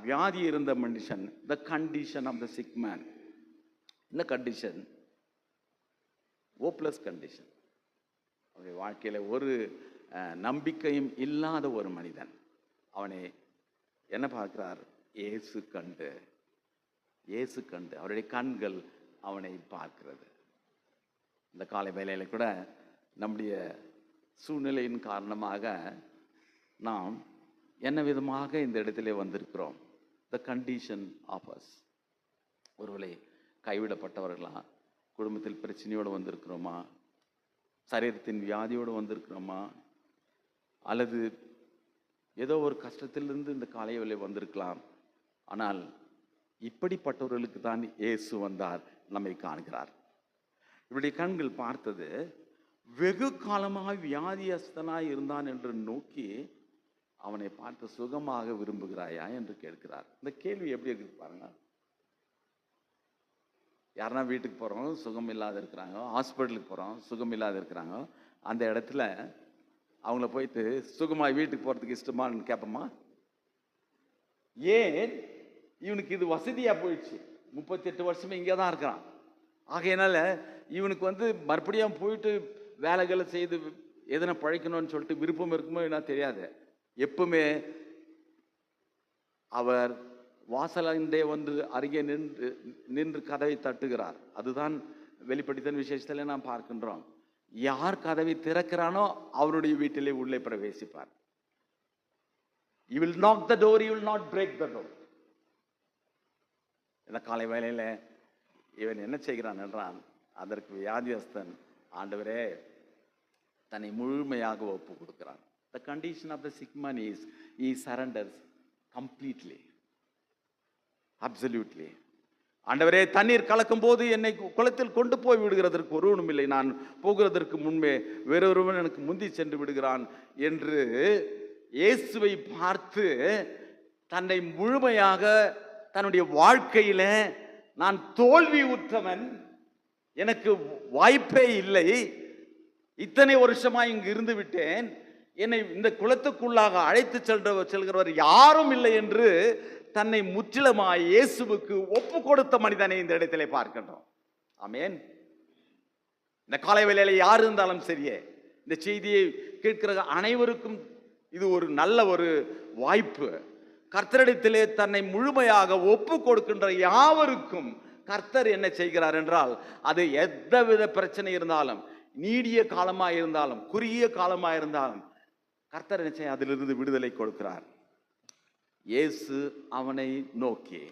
வியாதி இருந்த மனுஷன், the condition of the sick man. இந்த கண்டிஷன் ஹோப்லெஸ் கண்டிஷன். அவருடைய வாழ்க்கையில ஒரு நம்பிக்கையும் இல்லாத ஒரு மனிதன். அவனை என்ன பார்க்கிறார்? இயேசு கண்டு அவருடைய கண்கள் அவனை பார்க்கிறது. இந்த காலை வேளையில கூட நம்முடைய சூழ்நிலையின் காரணமாக நாம் என்ன விதமாக இந்த இடத்திலே வந்திருக்கிறோம்? The condition of us. ஒருவேளை கைவிடப்பட்டவர்களா, குடும்பத்தில் பிரச்சனையோடு வந்திருக்கிறோமா, சரீரத்தின் வியாதியோடு வந்திருக்கிறோமா, அல்லது ஏதோ ஒரு கஷ்டத்திலிருந்து இந்த காலை வேளை வந்திருக்கலாம். ஆனால் இப்படிப்பட்டவர்களுக்கு தான் இயேசு வந்தார், நம்மை காண்கிறார். இவருடைய கண்கள் பார்த்தது வெகு காலமாக வியாதியஸ்தனாய் இருந்தான் என்று நோக்கி அவனை பார்த்து சுகமாக விரும்புகிறாயா என்று கேட்கிறார். இந்த கேள்வி எப்படி இருக்கு பாருங்க. யாருன்னா வீட்டுக்கு போகிறோம், சுகம் இல்லாத இருக்கிறாங்க, ஹாஸ்பிட்டலுக்கு போகிறோம், சுகம் இல்லாத இருக்கிறாங்க, அந்த இடத்துல அவங்கள போயிட்டு சுகமாக வீட்டுக்கு போகிறதுக்கு இஷ்டமான்னு கேட்போமா? ஏன்? இவனுக்கு இது வசதியாக போயிடுச்சு. 38 வருஷமே இங்கே தான் இருக்கிறான். ஆகையினால இவனுக்கு மறுபடியும் போயிட்டு வேலைகளை செய்து எதனா பழைக்கணும்னு சொல்லிட்டு விருப்பம் இருக்குமோ என்ன தெரியாது. எப்பவுமே அவர் வாசலண்டே அருகே நின்று கதவை தட்டுகிறார். அதுதான் வெளிப்படுத்தின விசேஷத்தில் நாம் பார்க்கின்றோம். யார் கதவை திறக்கிறானோ அவருடைய வீட்டிலே உள்ளே பிரவேசிப்பார். You will knock the door, you will not break the door. இந்த காலை வேளையில இவன் என்ன செய்கிறான் என்றால், அதற்கு வியாதியஸ்தன் ஆண்டவரே தன்னை முழுமையாக ஒப்பு கொடுக்கிறான். The condition of the sick man is he surrenders completely, absolutely. ஆண்டவரே, தண்ணீர் கலக்கும் போது என்னை குளத்தில் கொண்டு போய் விடுகிறதற்கு ஒருவனும் இல்லை, நான் போகிறதற்கு முன்பே வேறொருவன் எனக்கு முந்தி சென்று விடுகிறான் என்று இயேசுவை பார்த்து தன்னை முழுமையாக தன்னுடைய வாழ்க்கையில நான் தோல்வி உற்றவன், எனக்கு வாய்ப்பே இல்லை, இத்தனை வருஷமா இங்கு இருந்து விட்டேன், என்னை இந்த குளத்துக்குள்ளாக அழைத்து செல்கிறவர் யாரும் இல்லை என்று தன்னை முற்றிலுமாய் இயேசுவுக்கு ஒப்பு கொடுத்த மனிதனை இந்த இடத்திலே பார்க்கின்றோம். ஆமென். இந்த காலை வேளையில யார் இருந்தாலும் சரியே, இந்த செய்தியை கேட்கிற அனைவருக்கும் இது ஒரு நல்ல ஒரு வாய்ப்பு. கர்த்தரிடத்திலே தன்னை முழுமையாக ஒப்பு கொடுக்கின்ற யாவருக்கும் கர்த்தர் என்ன செய்கிறார் என்றால், அது எந்தவித பிரச்சனை இருந்தாலும், நீடிய காலமாக இருந்தாலும், குறுகிய காலமாக இருந்தாலும், கர்த்தர் என்ன செய்ய அதிலிருந்து விடுதலை கொடுக்கிறார். இயேசு அவனை நோக்கி,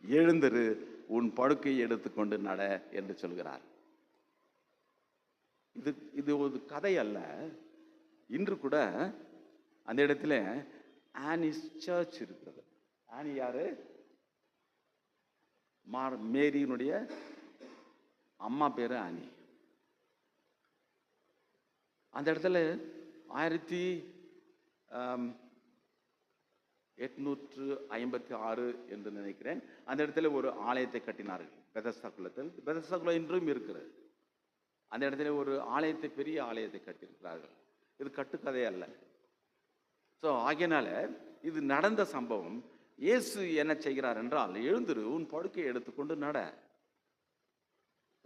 எழுந்திரு, உன் படுக்கையை எடுத்துக்கொண்டு நட என்று சொல்கிறார். இது ஒரு கதை அல்ல. இன்று கூட அந்த இடத்துல ஆனிஸ் சர்ச் இருக்கிறது. ஆனி யாரு? மேரியினுடைய அம்மா பேரு ஆனி. அந்த இடத்துல 1856 என்று நினைக்கிறேன், அந்த இடத்துல ஒரு ஆலயத்தை கட்டினார்கள் பெதஸ்தா குளத்தில். பெதஸ்தா குளம் இன்றும் இருக்கிறது. அந்த இடத்துல ஒரு ஆலயத்தை, பெரிய ஆலயத்தை கட்டியிருக்கிறார்கள். இது கட்டுக்கதை அல்ல. ஸோ ஆகையினால இது நடந்த சம்பவம். இயேசு என்ன செய்கிறார் என்றால், எழுந்திரு, உன் படுக்கையை எடுத்துக்கொண்டு நட.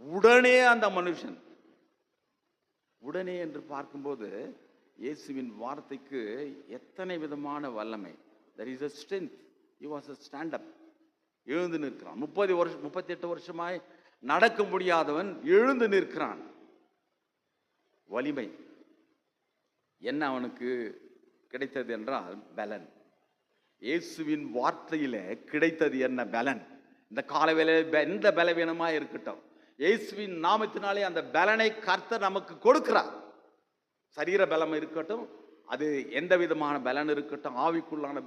உடனே அந்த மனுஷன், உடனே என்று பார்க்கும்போது இயேசுவின் வார்த்தைக்கு எத்தனை விதமான வல்லமை. there is a strength. he was a stand up. எழுந்து நிற்கிறான். 38 வருஷமாய் நடக்க முடியாதவன் எழுந்து நிற்கிறான். வலிமை என்ன அவனுக்கு கிடைத்தது என்றால் பலன். இயேசுவின் வார்த்தையில கிடைத்தது என்ன? பலன். இந்த காலவேளை எந்த பலவீனமா இருக்கட்டும், இயேசுவின் நாமத்தினாலே அந்த பலனை கர்த்தர் நமக்கு கொடுக்கிறார். சரீர பலம் இருக்கட்டும், அது எந்த விதமான பலன் இருக்கட்டும், ஆவிக்குள்ளான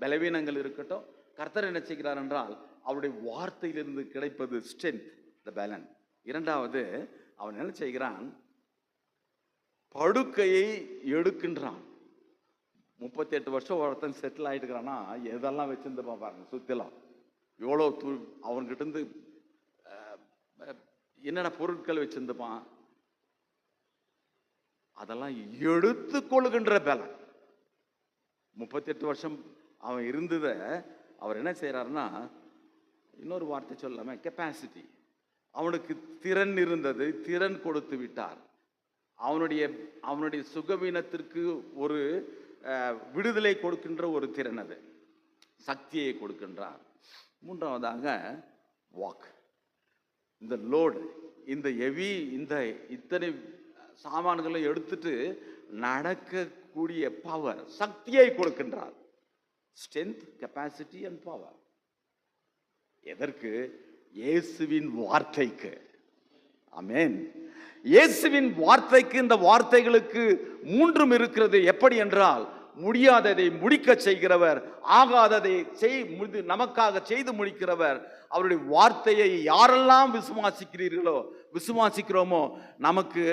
பலவீனங்கள் இருக்கட்டும், கர்த்தர் என்ன செய்கிறார் என்றால் அவருடைய வார்த்தையிலிருந்து கிடைப்பது ஸ்ட்ரென்த், த பலன். இரண்டாவது, அவன் என்ன செய்கிறான்? படுக்கையை எடுக்கின்றான். 38 வருஷம் ஒருத்தன் செட்டில் ஆகிட்டுக்கிறான்னா எதெல்லாம் வச்சிருந்துப்பான் பாருங்க, சுத்திலாம் எவ்வளோ அவன்கிட்ட இருந்து என்னென்ன பொருட்கள் வச்சிருந்துப்பான், அதெல்லாம் எடுத்து கொள்கின்ற பலன். 38 வருஷம் அவன் இருந்ததை அவர் என்ன செய்யறாருன்னா, இன்னொரு வார்த்தை சொல்லாம கெப்பாசிட்டி, அவனுக்கு திறன் இருந்தது, திறன் கொடுத்து விட்டார். அவனுடைய சுகவீனத்திற்கு ஒரு விடுதலை கொடுக்கின்ற ஒரு திறன், அது சக்தியை கொடுக்கின்றார். மூன்றாவதாக வாக். இந்த லோடு, இந்த ஹெவி, இந்த இத்தனை சாமான்களை எடுத்துட்டு நடக்கக்கூடிய பவர், சக்தியை கொடுக்கின்றார். Strength, capacity and power. எதற்கு? இயேசுவின் வார்த்தைக்கு. ஆமென். இயேசுவின் வார்த்தைக்கு, இந்த வார்த்தைகளுக்கு மூன்றும் இருக்கிறது. எப்படி என்றால், முடியாததை முடிக்க செய்கிறவர், ஆகாததை நமக்காக செய்து முடிக்கிறவர். அவருடைய வார்த்தையை யாரெல்லாம் விசுவாசிக்கிறோமோ நமக்கு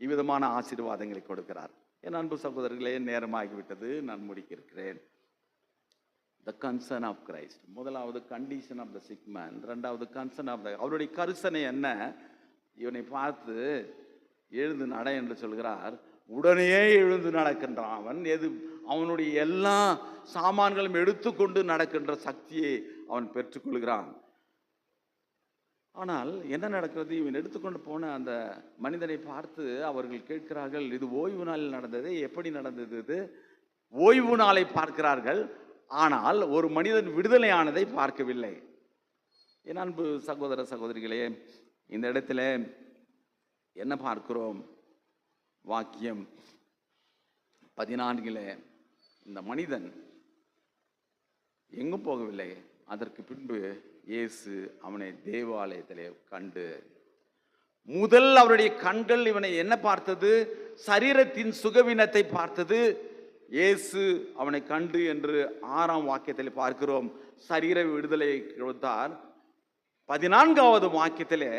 இவ்விதமான ஆசீர்வாதங்களை கொடுக்கிறார். என் அன்பு சகோதரர்களே, நேரமாகிவிட்டது, நான் முடிக்க இருக்கிறேன். The concern of Christ. முதலாவது condition of the sick man, இரண்டாவது கன்சர்ன் ஆஃப் த, அவருடைய கரிசனை என்ன? இவனை பார்த்து எழுந்து நட என்று சொல்கிறார். உடனே எழுந்து நடக்கின்றான். அவன் அவனுடைய எல்லா சாமான்களும் எடுத்துக்கொண்டு நடக்கின்ற சக்தியை அவன் பெற்றுக்கொள்கிறான். ஆனால் என்ன நடக்கிறது? இவன் எடுத்துக்கொண்டு போன அந்த மனிதனை பார்த்து அவர்கள் கேட்கிறார்கள், இது ஓய்வு நாளில் நடந்தது, எப்படி நடந்தது? இது ஓய்வு நாளை பார்க்கிறார்கள், ஆனால் ஒரு மனிதன் விடுதலையானதை பார்க்கவில்லை. என் அன்பு சகோதர சகோதரிகளே, இந்த இடத்துல என்ன பார்க்கிறோம்? வாக்கியம் 14 இந்த மனிதன் எங்கும் போகவில்லை. அதற்கு பின்பு இயேசு அவனை தேவாலயத்திலே கண்டு, முதல் அவருடைய கண்கள் இவனை என்ன பார்த்தது? சரீரத்தின் சுகவீனத்தை பார்த்தது. இயேசு அவனை கண்டு என்று 6ஆம் வாக்கியத்தில் பார்க்கிறோம். சரீர விடுதலை கொடுத்தார். 14வது வாக்கியத்திலே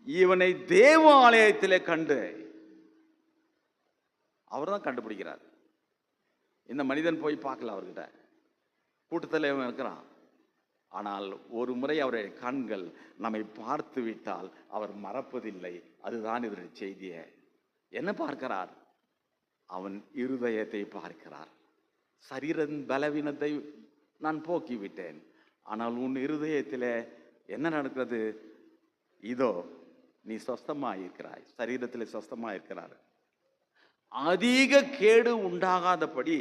இவனை தேவாலயத்திலே கண்டு, அவர் தான் கண்டுபிடிக்கிறார். இந்த மனிதன் போய் பார்க்கல, அவர்கிட்ட கூட்டத்தில் இவன் இருக்கிறான். ஆனால் ஒரு முறை அவருடைய கண்கள் நம்மை பார்த்து விட்டால் அவர் மறப்பதில்லை. அதுதான் இதனுடைய செய்தியே. என்ன பார்க்கிறார்? அவன் இருதயத்தை பார்க்கிறார். சரீரன் பலவீனத்தை நான் போக்கிவிட்டேன், ஆனால் உன் இருதயத்திலே என்ன நடக்கிறது? இதோ நீ சொஸ்தமாயிருக்கிறாய், சரீரத்தில் சொஸ்தமாயிருக்கிறார். அதிக கேடு உண்டாகாதபடி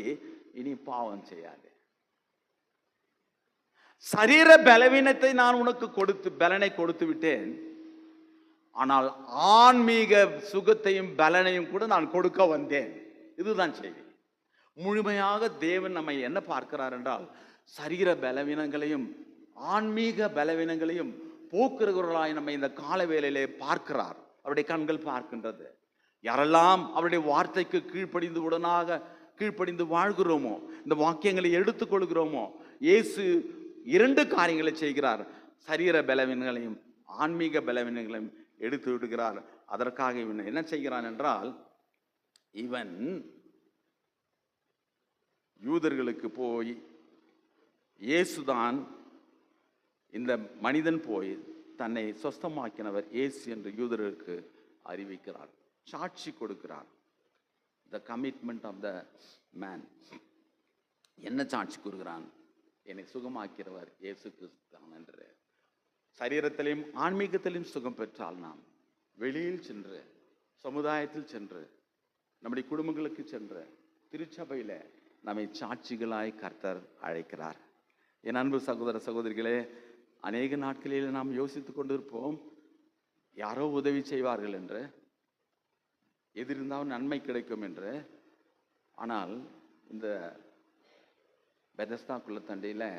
இனி பாவம் செய்யாது. சரீர பலவீனத்தை நான் உனக்கு பலனை கொடுத்து விட்டேன், ஆனால் ஆன்மீக சுகத்தையும் பலனையும் கூட நான் கொடுக்க வந்தேன். இதுதான் செய்தி. முழுமையாக தேவன் நம்மை என்ன பார்க்கிறார் என்றால், சரீர பலவீனங்களையும் ஆன்மீக பலவீனங்களையும் போக்குறவர்களாய் நம்மை இந்த கால வேளையிலே பார்க்கிறார். அவருடைய கண்கள் பார்க்கின்றது. யாரெல்லாம் அவருடைய வார்த்தைக்கு கீழ்ப்படிந்து வாழ்கிறோமோ, இந்த வாக்கியங்களை எடுத்துக்கொள்கிறோமோ, இயேசு 2 காரியங்களை செய்கிறார். சரீர பலவீனங்களையும் ஆன்மீக பலவீனங்களையும் எடுத்து விடுகிறார். அதற்காக இவன் என்ன செய்கிறான் என்றால், இவன் யூதர்களுக்கு போய், இயேசுதான் இந்த மனிதன் போய் தன்னை சொஸ்தமாக்கினவர் இயேசு என்று யூதர்களுக்கு அறிவிக்கிறார், சாட்சி கொடுக்கிறார். The commitment of the man. என்ன சாட்சி கூறுகிறான்? என்னை சுகமாக்கிறவர் இயேசு கிறிஸ்து தான் என்று. சரீரத்திலையும் ஆன்மீகத்திலையும் சுகம் பெற்றால் நாம் வெளியில் சென்று, சமுதாயத்தில் சென்று, நம்முடைய குடும்பங்களுக்கு சென்று, திருச்சபையில் நம்மை சாட்சிகளாய் கர்த்தர் அழைக்கிறார். என் அன்பு சகோதர சகோதரிகளே, அநேக நாட்களில் நாம் யோசித்து கொண்டிருப்போம், யாரோ உதவி செய்வார்கள் என்று, எது இருந்தாலும் நன்மை கிடைக்கும் என்று. ஆனால் இந்த பெதஸ்தா குளத்தண்டையில்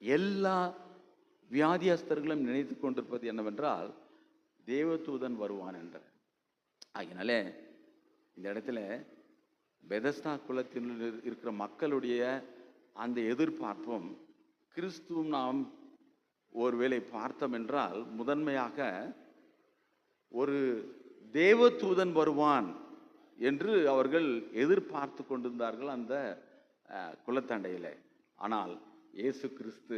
எல்லா வியாதியஸ்தர்களும் நினைத்து கொண்டிருப்பது என்னவென்றால், தேவதூதன் வருவான் என்று. ஆகினாலே இந்த இடத்துல பெதஸ்தா குளத்தில் இருக்கிற மக்களுடைய அந்த எதிர்பார்ப்பும் கிறிஸ்துவும் நாம் ஒருவேளை பார்த்தோம் என்றால், முதன்மையாக ஒரு தேவதூதன் வருவான் என்று அவர்கள் எதிர்பார்த்து கொண்டிருந்தார்கள் அந்த குளத்தண்டையில். ஆனால் இயேசு கிறிஸ்து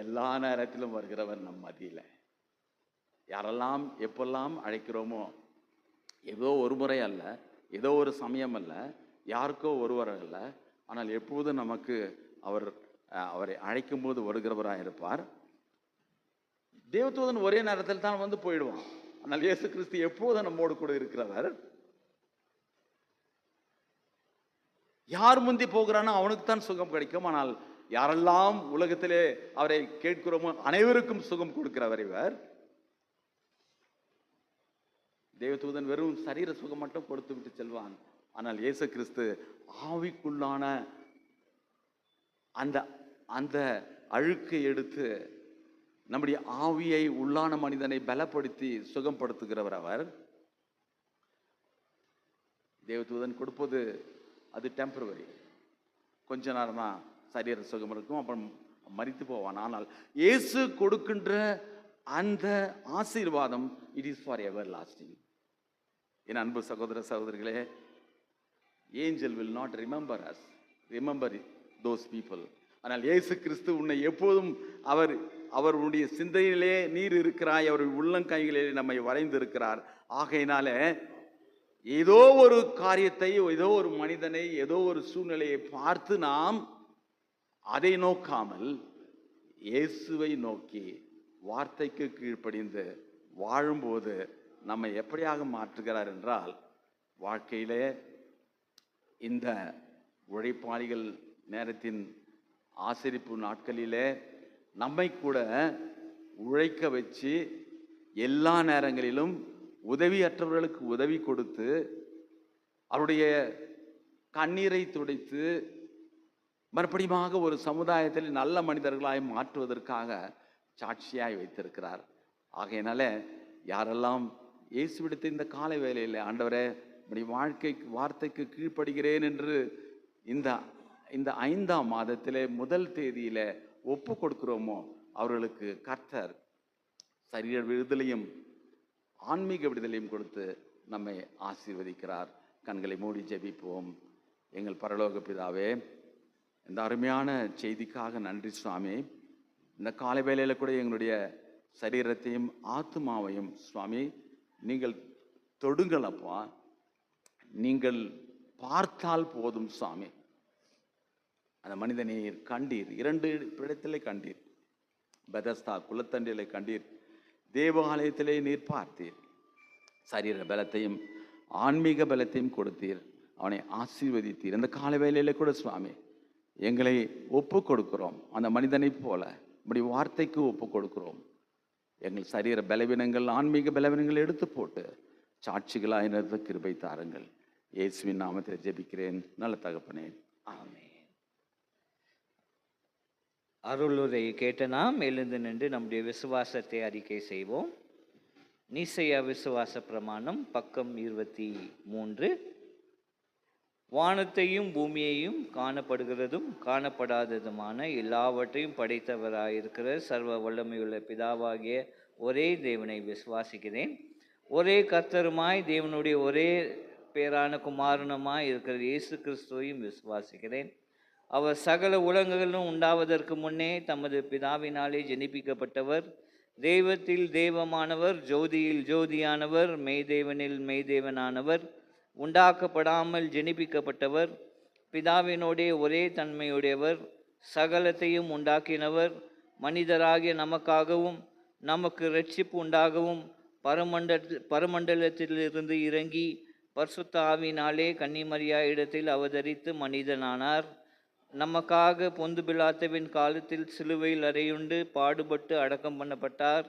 எல்லா நேரத்திலும் வருகிறவர் நம் மத்தியில். யாரெல்லாம் எப்பெல்லாம் அழைக்கிறோமோ, ஏதோ ஒரு முறை அல்ல, ஏதோ ஒரு சமயம் அல்ல, யாருக்கோ ஒருவர் அல்ல, ஆனால் எப்போதும் நமக்கு அவரை அழைக்கும் போது வருகிறவராக இருப்பார். தேவதூதன் ஒரே நேரத்தில் தான் வந்து போயிடுவான். ஆனால் இயேசு கிறிஸ்து எப்போதும் நம்மோடு கூட இருக்கிறவர். யார் முந்தி போகிறானோ அவனுக்கு தான் சுகம் கிடைக்கும். ஆனால் யாரெல்லாம் உலகத்திலே அவரை கேட்கிறோமோ அனைவருக்கும் சுகம் கொடுக்கிறவர் இவர். தேவதூதன் வெறும் சரீர சுகம் மட்டும் கொடுத்து விட்டு செல்வான். ஆனால் இயேசு கிறிஸ்து ஆவிக்குள்ளான அந்த அந்த அழுக்கை எடுத்து நம்முடைய ஆவியை, உள்ளான மனிதனை பலப்படுத்தி சுகப்படுத்துகிறவர் அவர். தேவதூதன் கொடுப்பது அது டெம்பரவரி, கொஞ்ச நேரம் தான் சரீர சுகம் இருக்கும், அப்புறம் மரித்து போவான். ஆனால் இயேசு கொடுக்கின்ற அந்த ஆசீர்வாதம் it is for everlasting. என் அன்பு சகோதர சகோதரிகளே, angel will not remember us, remember those people. ஆனால் இயேசு கிறிஸ்து உன்னை எப்போதும் அவருடைய சிந்தையிலே நீர் இருக்கிறாய், அவர் உள்ளங்கைகளிலே நம்மை வரைந்து இருக்கிறார். ஆகையினால ஏதோ ஒரு காரியத்தை, ஏதோ ஒரு மனிதனை, ஏதோ ஒரு சூழ்நிலையை பார்த்து நாம் அதை நோக்காமல் இயேசுவை நோக்கி வார்த்தைக்கு கீழ்ப்படிந்து வாழும்போது நம்மை எப்படியாக மாற்றுகிறார் என்றால், வாழ்க்கையிலே இந்த உழைப்பாளிகள் நேரத்தின் ஆசரிப்பு நாட்களிலே நம்மை கூட உழைக்க வச்சு, எல்லா நேரங்களிலும் உதவியற்றவர்களுக்கு உதவி கொடுத்து, அவருடைய கண்ணீரை துடைத்து, மறுபடியும் ஒரு சமுதாயத்தில் நல்ல மனிதர்களாய் மாற்றுவதற்காக சாட்சியாய் வைத்திருக்கிறார். ஆகையினால யாரெல்லாம் இயேசுவிடத்தை இந்த காலை வேளையில், ஆண்டவரே நம்முடைய வார்த்தைக்கு கீழ்ப்படுகிறேன் என்று இந்த 5ஆம் மாதத்திலே முதல் தேதியில ஒப்பு கொடுக்கிறோமோ, அவர்களுக்கு கர்த்தர் சரீர விடுதலையும் ஆன்மீக விடுதலையும் கொடுத்து நம்மை ஆசீர்வதிக்கிறார். கண்களை மூடி ஜெபிப்போம். எங்கள் பரலோக பிதாவே, இந்த அருமையான செய்திக்காக நன்றி சுவாமி. இந்த காலை வேளையில கூட எங்களுடைய சரீரத்தையும் ஆத்துமாவையும் சுவாமி நீங்கள் தொடுங்களப்பா. நீங்கள் பார்த்தால் போதும் சுவாமி. அந்த மனிதனை கண்டீர், 2 இடத்திலே கண்டீர், பெதஸ்தா குளத்தண்டிலே கண்டீர், தேவாலயத்திலே நீர் பார்த்தீர், சரீர பலத்தையும் ஆன்மீக பலத்தையும் கொடுத்தீர், அவனை ஆசீர்வதித்தீர். இந்த கால வேளையிலே கூட சுவாமி எங்களை ஒப்பு கொடுக்கிறோம், அந்த மனிதனை போல இப்படி வார்த்தைக்கு ஒப்பு கொடுக்கிறோம். எங்கள் சரீர பலவீனங்கள், ஆன்மீக பலவீனங்கள் எடுத்து போட்டு சாட்சிகளாய் நிறுத்த கிருபை தாருங்கள். இயேசுவின் நாமத்தில் ஜெபிக்கிறேன் நல்ல தகப்பனே, ஆமென். அருளுரை கேட்ட நாம் எழுந்து நின்று நம்முடைய விசுவாசத்தை அறிக்கை செய்வோம். நீசையா விசுவாச பிரமாணம் பக்கம் 23. வானத்தையும் பூமியையும் காணப்படுகிறதும் காணப்படாததுமான எல்லாவற்றையும் படைத்தவராயிருக்கிற சர்வ வல்லமையுள்ள பிதாவாகிய ஒரே தேவனை விசுவாசிக்கிறேன். ஒரே கர்த்தருமாய் தேவனுடைய ஒரே பேரான குமாரனுமாய் இருக்கிற இயேசு கிறிஸ்துவையும் விசுவாசிக்கிறேன். அவர் சகல உலகங்களும் உண்டாவதற்கு முன்னே தமது பிதாவினாலே ஜெனிப்பிக்கப்பட்டவர், தெய்வத்தில் தெய்வமானவர், ஜோதியில் ஜோதியானவர், மெய்தேவனில் மெய்தேவனானவர், உண்டாக்கப்படாமல் ஜெனிப்பிக்கப்பட்டவர், பிதாவினோடே ஒரே தன்மையுடையவர், சகலத்தையும் உண்டாக்கினவர், மனிதராகிய நமக்காகவும் நமக்கு இரட்சிப்பு உண்டாகவும் பரமண்டலத்திலிருந்து இறங்கி பரிசுத்த ஆவியினாலே கன்னிமரியா இடத்தில் அவதரித்து மனிதனானார். நமக்காக பொந்து பிலாத்துவின் காலத்தில் சிலுவையில் அறையுண்டு பாடுபட்டு அடக்கம் பண்ணப்பட்டார்.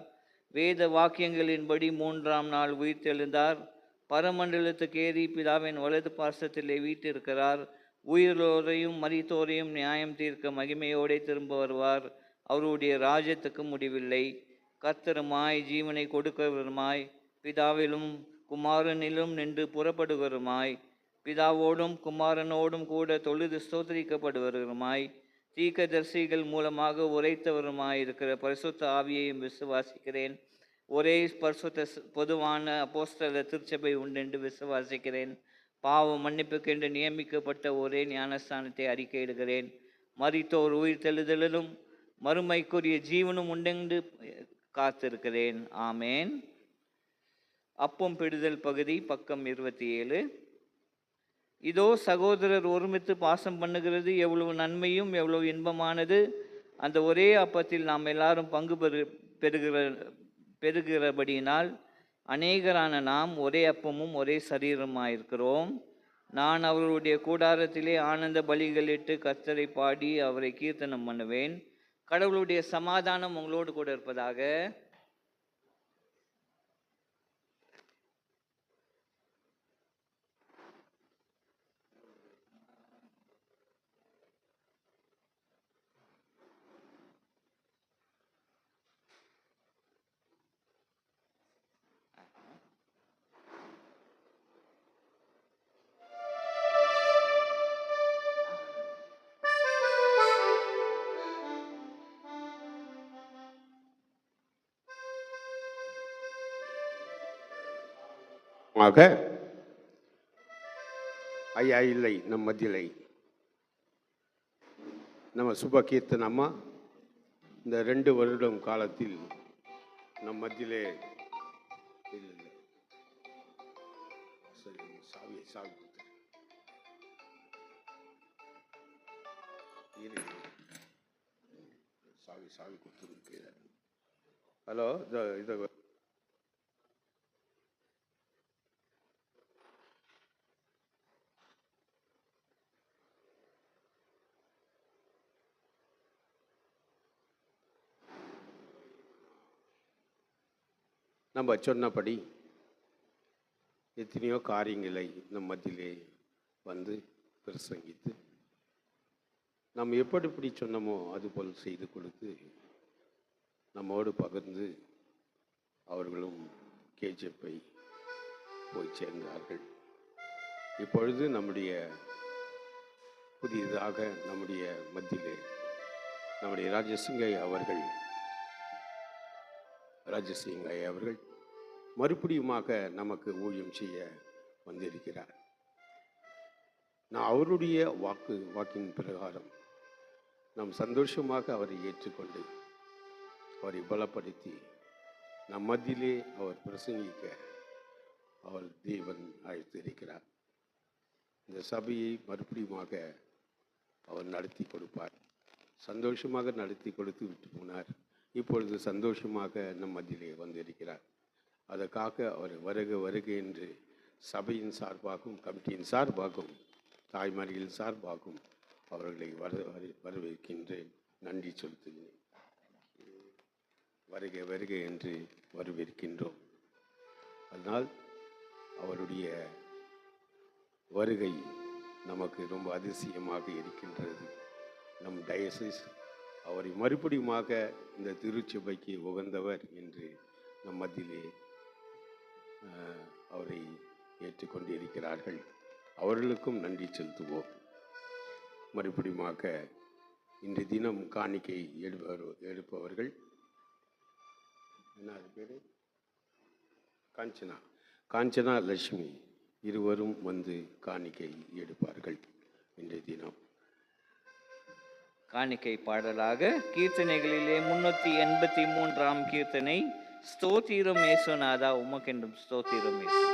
வேத வாக்கியங்களின்படி 3ஆம் நாள் உயிர்த்தெழுந்தார். பரமண்டலத்துக்கு ஏறி பிதாவின் வலது பார்சத்திலே வீற்றிருக்கிறார். உயிரோரையும் மரித்தோரையும் நியாயம் தீர்க்க மகிமையோடே திரும்ப வருவார். அவருடைய ராஜ்யத்துக்கு முடிவில்லை. கர்த்தருமாய் ஜீவனை கொடுக்கிறவருமாய் பிதாவிலும் குமாரனிலும் நின்று புறப்படுகிறவருமாய் பிதாவோடும் குமாரனோடும் கூட தொழுது ஸ்தோத்திரிக்கப்படுவருமாய் தீர்க்கதரிசிகள் மூலமாக உரைத்தவருமாயிருக்கிற பரிசுத்த ஆவியையும் விசுவாசிக்கிறேன். ஒரே பரிசுத்த பொதுவான அப்போஸ்தல திருச்சபை உண்டென்று விசுவாசிக்கிறேன். பாவ மன்னிப்புக்கென்று நியமிக்கப்பட்ட ஒரே ஞானஸ்தானத்தை அறிக்கையிடுகிறேன். மரித்தோர் உயிர்த்தெழுதலும் மறுமைக்குரிய ஜீவனும் உண்டென்று காத்திருக்கிறேன். ஆமேன். அப்பம் பிடுதல் பகுதி, பக்கம் 27. இதோ சகோதரர் ஒருமித்து பாசம் பண்ணுகிறது எவ்வளவு நன்மையும் எவ்வளவு இன்பமானது. அந்த ஒரே அப்பத்தில் நாம் எல்லாரும் பங்கு பெறுகிறபடியினால் அநேகரான நாம் ஒரே அப்பமும் ஒரே சரீரமாயிருக்கிறோம். நான் அவருடைய கூடாரத்திலே ஆனந்த பலிகளிட்டு கர்த்தரை பாடி அவரை கீர்த்தனம் பண்ணுவேன். கடவுளுடைய சமாதானம் உங்களோடு கூட இருப்பதாக. ஐயா இல்லை நம் மத்தியிலை நம்ம சுபகீர்த்தன் அம்மா இந்த 2 வருடம் காலத்தில் நம் மத்தியிலே இல்லை. சரி, சாவி சாவி சாவி சாவி கொடுத்துருக்கு. ஹலோ, இதை நம்ம சொன்னபடி எத்தனையோ காரியங்களை நம் மத்தியிலே வந்து பிரசங்கித்து நாம் எப்படி சொன்னமோ அதுபோல் செய்து கொடுத்து நம்மோடு பகிர்ந்து அவர்களும் கேஜிஎஃப்பை போய் சேர்ந்தார்கள். இப்பொழுது நம்முடைய புதியதாக நம்முடைய மத்தியிலே நம்முடைய ராஜசிங்கை அவர்கள் மறுபடியுமாக நமக்கு ஊழியம் செய்ய வந்திருக்கிறார். நான் அவருடைய வாக்கின் பிரகாரம் நாம் சந்தோஷமாக அவரை ஏற்றுக்கொண்டு அவரை பலப்படுத்தி நம் மத்தியிலே அவர் பிரசங்கிக்க அவர் தேவன் அழைத்திருக்கிறார். இந்த சபையை மறுபடியுமாக அவர் நடத்தி கொடுப்பார். சந்தோஷமாக நடத்தி கொடுத்து விட்டு போனார். இப்பொழுது சந்தோஷமாக நம் மத்தியிலே வந்திருக்கிறார். அதற்காக அவர் வருக என்று சபையின் சார்பாகவும் கமிட்டியின் சார்பாகவும் தாய்மார்களின் சார்பாகவும் அவர்களை வரவேற்கின்றேன். நன்றி செலுத்துகிறேன். வருக என்று வரவேற்கின்றோம். அதனால் அவருடைய வருகை நமக்கு ரொம்ப அதிசயமாக இருக்கின்றது. நம் டயசிஸ் அவரை மறுபடியுமாக இந்த திருச்சபைக்கு உகந்தவர் என்று நம் மத்தியிலே அவரை ஏற்றுக்கொண்டிருக்கிறார்கள். அவர்களுக்கும் நன்றி செலுத்துவோம். மறுபடியுமாக இன்று தினம் காணிக்கை எடுப்பவர்கள் என்ன பேர் காஞ்சனா லட்சுமி இருவரும் வந்து காணிக்கை எடுப்பார்கள். இன்றைய தினம் காணிக்கை பாடலாக கீர்த்தனைகளிலே 383 கீர்த்தனை, ஸ்தோத்திரம் இயேசுநாதா உமக்கென்றும் ஸ்தோத்திரம் இயேசு.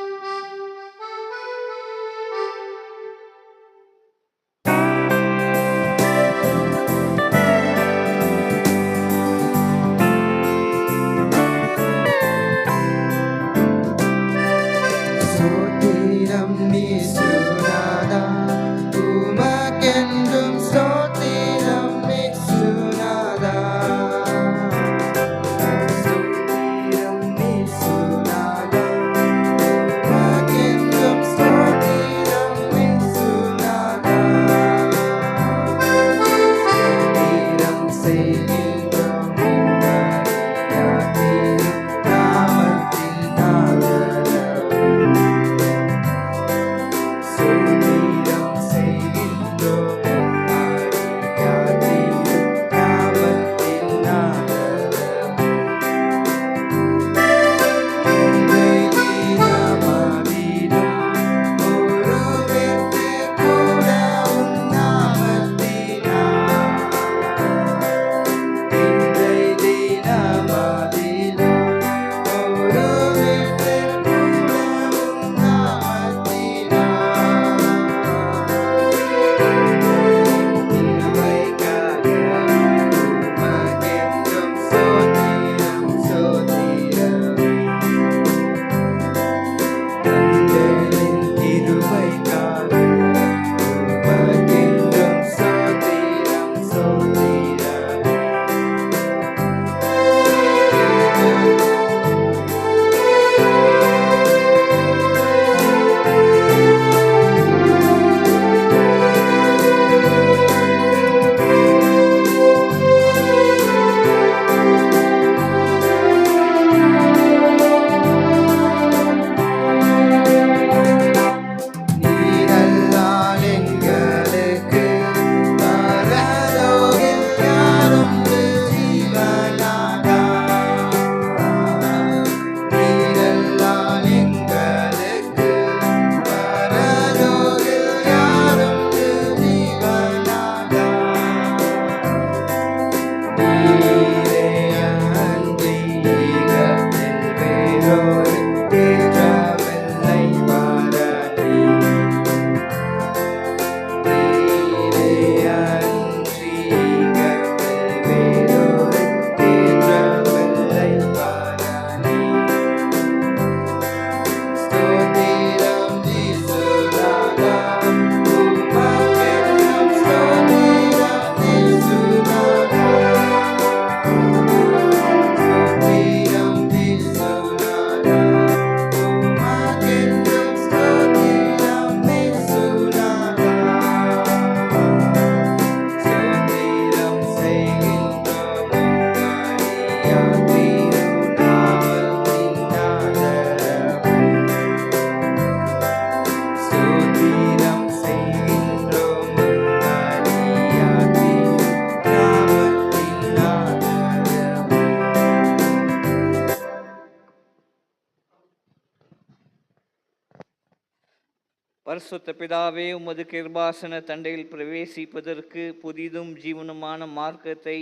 பரிசுத்த பிதாவே, உமது கிருபாசன தண்டையில் பிரவேசிப்பதற்கு புதிதும் ஜீவனுமான மார்க்கத்தை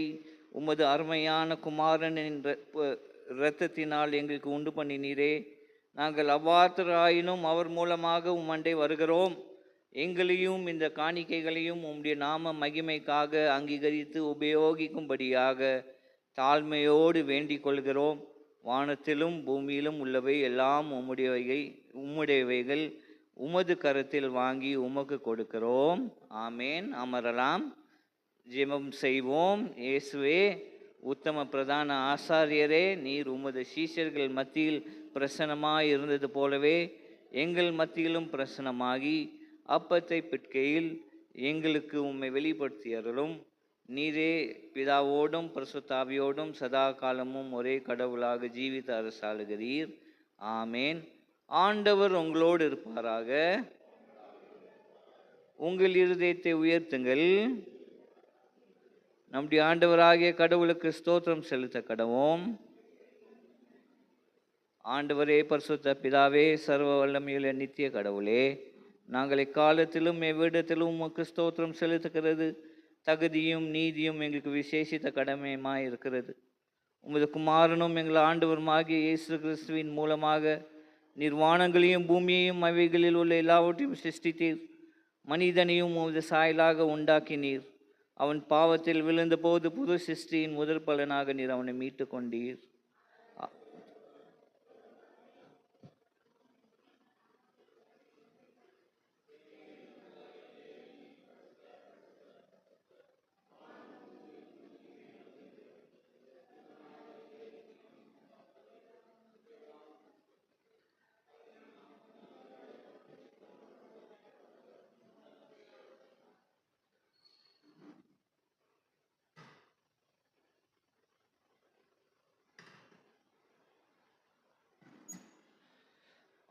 உமது அருமையான குமாரனின் இரத்தத்தினால் எங்களுக்கு உண்டு பண்ணினீரே. நாங்கள் அவ்வாறராயினும் அவர் மூலமாக உம்மண்டை வருகிறோம். எங்களையும் இந்த காணிக்கைகளையும் உம்முடைய நாம மகிமைக்காக அங்கீகரித்து உபயோகிக்கும்படியாக தாழ்மையோடு வேண்டிக் கொள்கிறோம். வானத்திலும் பூமியிலும் உள்ளவை எல்லாம் உம்முடையவைகள் உமது கரத்தில் வாங்கி உமக்கு கொடுக்கிறோம். ஆமேன். அமரலாம், ஜெபம் செய்வோம். இயேசுவே, உத்தம பிரதான ஆசாரியரே, நீர் உமது சீஷர்கள் மத்தியில் பிரசன்னமாய் இருந்தது போலவே எங்கள் மத்தியிலும் பிரசன்னமாகி அப்பத்தை பிற்கையில் எங்களுக்கு உம்மை வெளிப்படுத்தியருளும். நீரே பிதாவோடும் பரிசுத்தாவியோடும் சதா காலமும் ஒரே கடவுளாக ஜீவித்த அரசாளுகிறீர். ஆமேன். ஆண்டவர் உங்களோடு இருப்பாராக. உங்கள் இருதயத்தை உயர்த்துங்கள். நம்முடைய ஆண்டவராகிய கடவுளுக்கு ஸ்தோத்திரம் செலுத்த கடவோம். ஆண்டவரே, பரிசுத்த பிதாவே, சர்வ வல்லமையுள்ள நித்திய கடவுளே, நாங்கள் எக்காலத்திலும் எவ்விடத்திலும் உமக்கு ஸ்தோத்திரம் செலுத்துகிறது தகுதியும் நீதியும் எங்களுக்கு விசேஷித்த கடமையுமாய் இருக்கிறது. உமது குமாரனும் எங்கள் ஆண்டவருமாகிய இயேசு கிறிஸ்துவின் மூலமாக நிர்வாணங்களையும் பூமியையும் அவைகளில் உள்ள எல்லாவற்றையும் சிருஷ்டித்தீர். மனிதனையும் உமது சாயலாக உண்டாக்கினீர். அவன் பாவத்தில் விழுந்தபோது புது சிருஷ்டியின் முதற் பலனாக நீர் அவனை மீட்டு கொண்டீர்.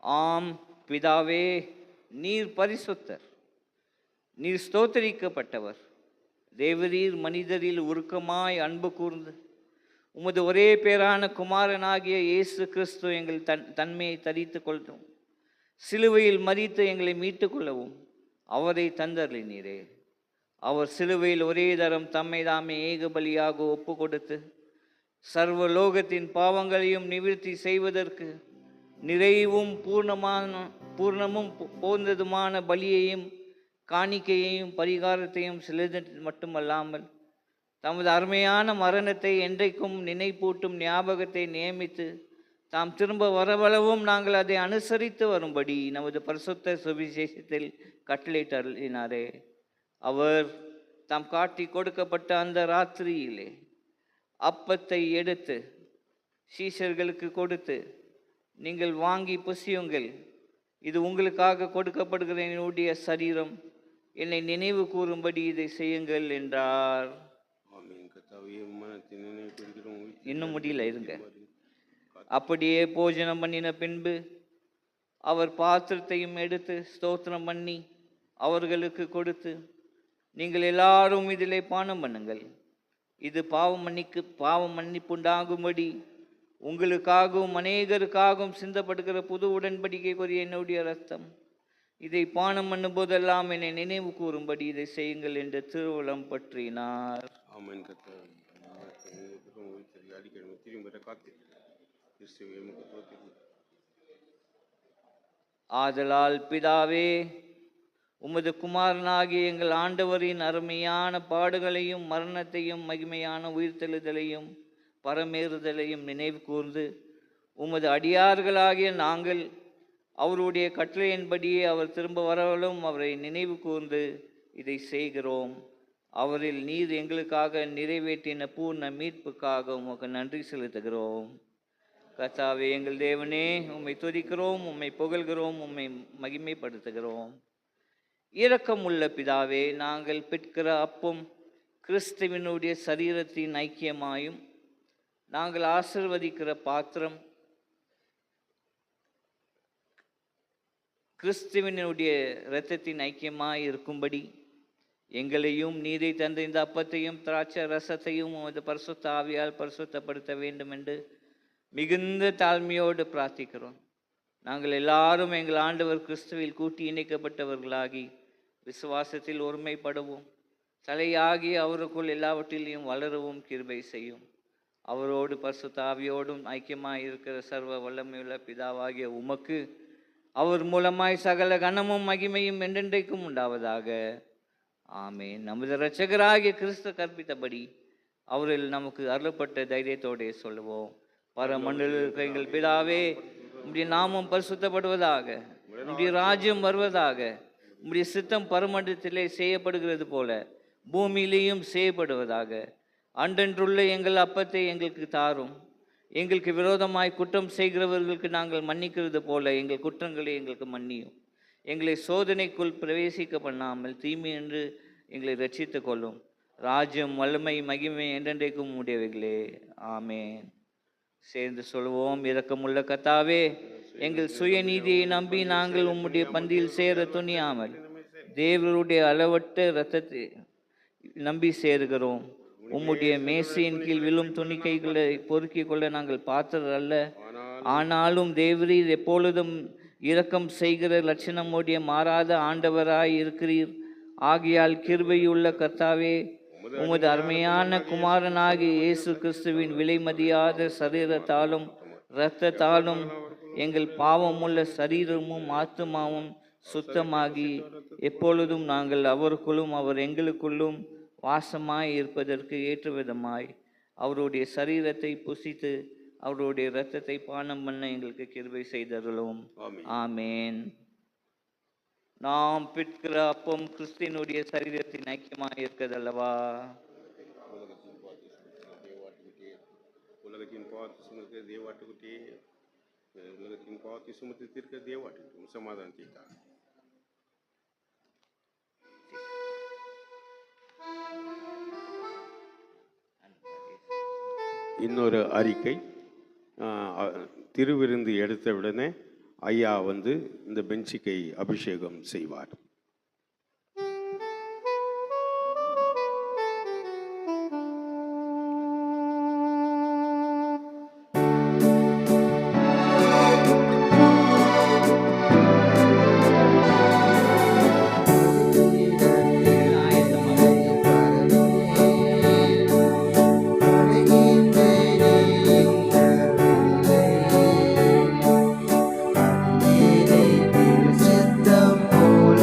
ஆம் பிதாவே, நீர் பரிசுத்தர், நீர் ஸ்தோத்தரிக்கப்பட்டவர். தேவரீர் மனிதரில் உருக்கமாய் அன்பு கூர்ந்து உமது ஒரே பேரான குமாரனாகிய இயேசு கிறிஸ்து எங்கள் தன்மையை தரித்து கொள்ளவும், சிலுவையில் மரித்து எங்களை மீட்டு கொள்ளவும் அவரை தந்தருளினீரே. அவர் சிலுவையில் ஒரே தரம் தம்மை தாமே ஏக பலியாக ஒப்பு கொடுத்து சர்வ லோகத்தின் பாவங்களையும் நிவர்த்தி செய்வதற்கு நிறைவும் பூர்ணமும் போன்றதுமான பலியையும் காணிக்கையையும் பரிகாரத்தையும் செலுத்த மட்டுமல்லாமல் தமது அருமையான மரணத்தை என்றைக்கும் நினைப்பூட்டும் ஞாபகத்தை நியமித்து தாம் திரும்ப வரவளவும் நாங்கள் அதை அனுசரித்து வரும்படி நமது பரிசுத்த சுவிசேஷத்தில் கட்டளையிட்டாரே. அவர் தாம் காட்டி கொடுக்கப்பட்ட அந்த ராத்திரியிலே அப்பத்தை எடுத்து சீஷர்களுக்கு கொடுத்து, நீங்கள் வாங்கி புசியுங்கள், இது உங்களுக்காக கொடுக்கப்படுகிற என்னுடைய சரீரம், என்னை நினைவு கூறும்படி இதை செய்யுங்கள் என்றார். இன்னும் முடியல, இருங்க. அப்படியே போஜனம் பண்ணின பின்பு அவர் பாத்திரத்தையும் எடுத்து ஸ்தோத்திரம் பண்ணி அவர்களுக்கு கொடுத்து, நீங்கள் எல்லாரும் இதிலே பானம் பண்ணுங்கள், இது பாவ மன்னிப்புண்டாகும்படி உங்களுக்காகவும் அநேகருக்காகவும் சிந்தப்படுகிற புது உடன்படிக்கைக்குரிய என்னுடைய ரத்தம், இதை பானம் பண்ணும் போதெல்லாம் என்னை நினைவு கூறும்படி இதை செய்யுங்கள் என்று திருவுளம் பற்றினார். ஆதலால் பிதாவே, உமது குமாரனாகிய எங்கள் ஆண்டவரின் அருமையான பாடுகளையும் மரணத்தையும் மகிமையான உயிர்த்தெழுதலையும் பரமேறுதலையும் நினைவு கூர்ந்து உமது அடியார்களாகிய நாங்கள் அவருடைய கட்டளையின்படியே அவர் திரும்ப வரவலும் அவரை நினைவு கூர்ந்து இதை செய்கிறோம். அவரில் நீர் எங்களுக்காக நிறைவேற்றின பூர்ண மீட்புக்காக உமக்கு நன்றி செலுத்துகிறோம். கர்த்தாவே, எங்கள் தேவனே, உம்மை துதிக்கிறோம், உம்மை புகழ்கிறோம், உம்மை மகிமைப்படுத்துகிறோம். இரக்கமுள்ள பிதாவே, நாங்கள் பெற்கிற அப்பம் கிறிஸ்துவினுடைய சரீரத்தின் ஐக்கியமாயும் நாங்கள் ஆசிர்வதிக்கிற பாத்திரம் கிறிஸ்துவினுடைய இரத்தத்தின் ஐக்கியமாய் இருக்கும்படி எங்களையும் நீரை தந்த இந்த அப்பத்தையும் திராட்சை ரசத்தையும் உமது பரிசுத்த ஆவியால் பரிசுத்தப்படுத்த வேண்டும் என்று மிகுந்த தாழ்மையோடு பிரார்த்திக்கிறோம். நாங்கள் எல்லாரும் எங்கள் ஆண்டவர் கிறிஸ்துவில் கூட்டி இணைக்கப்பட்டவர்களாகி விசுவாசத்தில் ஒருமைப்படவும் தலையாகி அவருக்குள் எல்லாவற்றிலையும் வளரவும் கிருபை செய்யும். அவரோடு பரிசுத்த ஆவியோடும் ஐக்கியமாய் இருக்கிற சர்வ வல்லமையுள்ள பிதாவாகிய உமக்கு அவர் மூலமாய் சகல கனமும் மகிமையும் என்றென்றைக்கும் உண்டாவதாக. ஆமென். நமது இரட்சகராகிய கிறிஸ்து கற்பித்தபடி அவரில் நமக்கு அருளப்பட்ட தைரியத்தோடே சொல்லுவோம். பரமண்டலில் இருக்கிற எங்கள் பிதாவே, உம்முடைய நாமம் பரிசுத்தப்படுவதாக, உம்முடைய ராஜ்யம் வருவதாக, உம்முடைய சித்தம் பரமண்டலத்திலே செய்யப்படுகிறது போல பூமியிலேயும் செய்யப்படுவதாக. அன்றென்றுள்ள எங்கள் அப்பத்தை எங்களுக்கு தாரும். எங்களுக்கு விரோதமாய் குற்றம் செய்கிறவர்களுக்கு நாங்கள் மன்னிக்கிறது போல எங்கள் குற்றங்களை எங்களுக்கு மன்னியும். எங்களை சோதனைக்குள் பிரவேசிக்க பண்ணாமல் தீமை என்று எங்களை ரட்சித்து கொள்ளும். ராஜ்யம் வல்லமை மகிமை என்றென்றைக்கும் உடையவைகளே. ஆமென். சேர்ந்து சொல்வோம். இரக்கமுள்ள கர்த்தாவே, எங்கள் சுயநீதியை நம்பி நாங்கள் உம்முடைய பந்தியில் சேர துணியாமல் தேவருடைய அளவற்ற இரத்தத்தை நம்பி சேருகிறோம். உம்முடைய மேசையின் கீழ் விழும் துணிக்கைகளை பொறுக்கிக் கொள்ள நாங்கள் பாத்திரர் அல்ல. ஆனாலும் தேவரீர் எப்பொழுதும் இரக்கம் செய்கிற லட்சணமுடைய மாறாத ஆண்டவராய் இருக்கிறீர். ஆகையால் கிருபையுள்ள கர்த்தாவே, உமது அருமையான குமாரனாகிய இயேசு கிறிஸ்துவின் விலைமதியாத சரீரத்தாலும் இரத்தத்தாலும் எங்கள் பாவமுள்ள சரீரமும் ஆத்துமாவும் சுத்தமாகி எப்பொழுதும் நாங்கள் அவருக்குள்ளும் அவர் எங்களுக்குள்ளும் வாசமாய் இருப்பதற்கு ஏற்ற விதமாய் அவருடைய சரீரத்தை புசித்து அவருடைய இரத்தத்தை பானம் பண்ண எங்களுக்கு கிருபை செய்தருளும். ஆமேன். நாம் பிற்கிற அப்பம் கிறிஸ்தினுடைய சரீரத்தின் ஐக்கியமாக இருக்கிறதல்லவா? உலகத்தின் பாவத்தை சுமக்க தேவாட்டுக்குட்டி, உலகத்தின் பாவத்தை சுமத்து தீர்க்க தேவாட்டுக்கும் சமாதானத்தை தான். இன்னொரு அறிக்கை, திருவிருந்து எடுத்த உடனே ஐயா வந்து இந்த பெஞ்சுக்கை அபிஷேகம் செய்வார். சித்தம் போல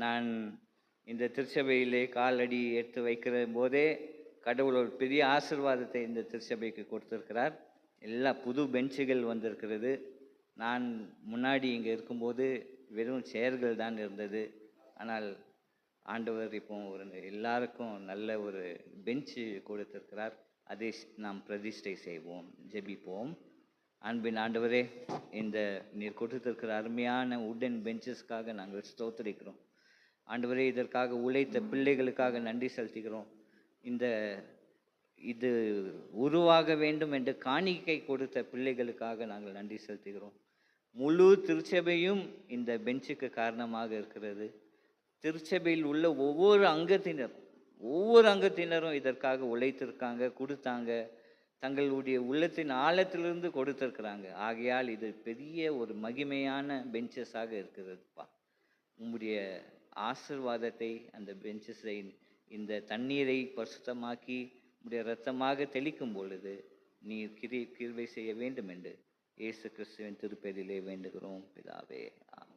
நான் இந்த திருச்சபையிலே காலடி எடுத்து வைக்கிற போதே கடவுள் ஒரு பெரிய ஆசீர்வாதத்தை இந்த திருச்சபைக்கு கொடுத்துருக்கிறார். எல்லா புது பெஞ்சுகள் வந்திருக்கிறது. நான் முன்னாடி இங்கே இருக்கும்போது வெறும் சேர்கள் தான் இருந்தது. ஆனால் ஆண்டவர் இப்போ எல்லாருக்கும் நல்ல ஒரு பெஞ்சு கொடுத்திருக்கிறார். அதை நாம் பிரதிஷ்டை செய்வோம், ஜெபிப்போம். அன்பின் ஆண்டவரே, இந்த நீர் கொடுத்திருக்கிற அருமையான உடன் பெஞ்சஸ்க்காக நாங்கள் ஸ்தோத்திரிக்கிறோம். ஆண்டவரே, இதற்காக உழைத்த பிள்ளைகளுக்காக நன்றி செலுத்துகிறோம். இது உருவாக வேண்டும் என்று காணிக்கை கொடுத்த பிள்ளைகளுக்காக நாங்கள் நன்றி செலுத்துகிறோம். முழு திருச்சபையும் இந்த பெஞ்சுக்கு காரணமாக இருக்கிறது. திருச்சபையில் உள்ள ஒவ்வொரு அங்கத்தினரும் இதற்காக உழைத்திருக்காங்க, கொடுத்தாங்க, தங்களுடைய உள்ளத்தின் ஆழத்திலிருந்து கொடுத்திருக்கிறாங்க. ஆகையால் இது பெரிய ஒரு மகிமையான பெஞ்சஸாக இருக்கிறதுப்பா. உங்களுடைய ஆசீர்வாதத்தை அந்த பெஞ்சஸை, இந்த தண்ணீரை பரிசுத்தமாக்கி உடைய இரத்தமாக தெளிக்கும் பொழுது நீர் கிருபை செய்ய வேண்டும் என்று இயேசு கிறிஸ்துவின் திருப்பெயரிலே வேண்டுகிறோம் பிதாவே. ஆமென்.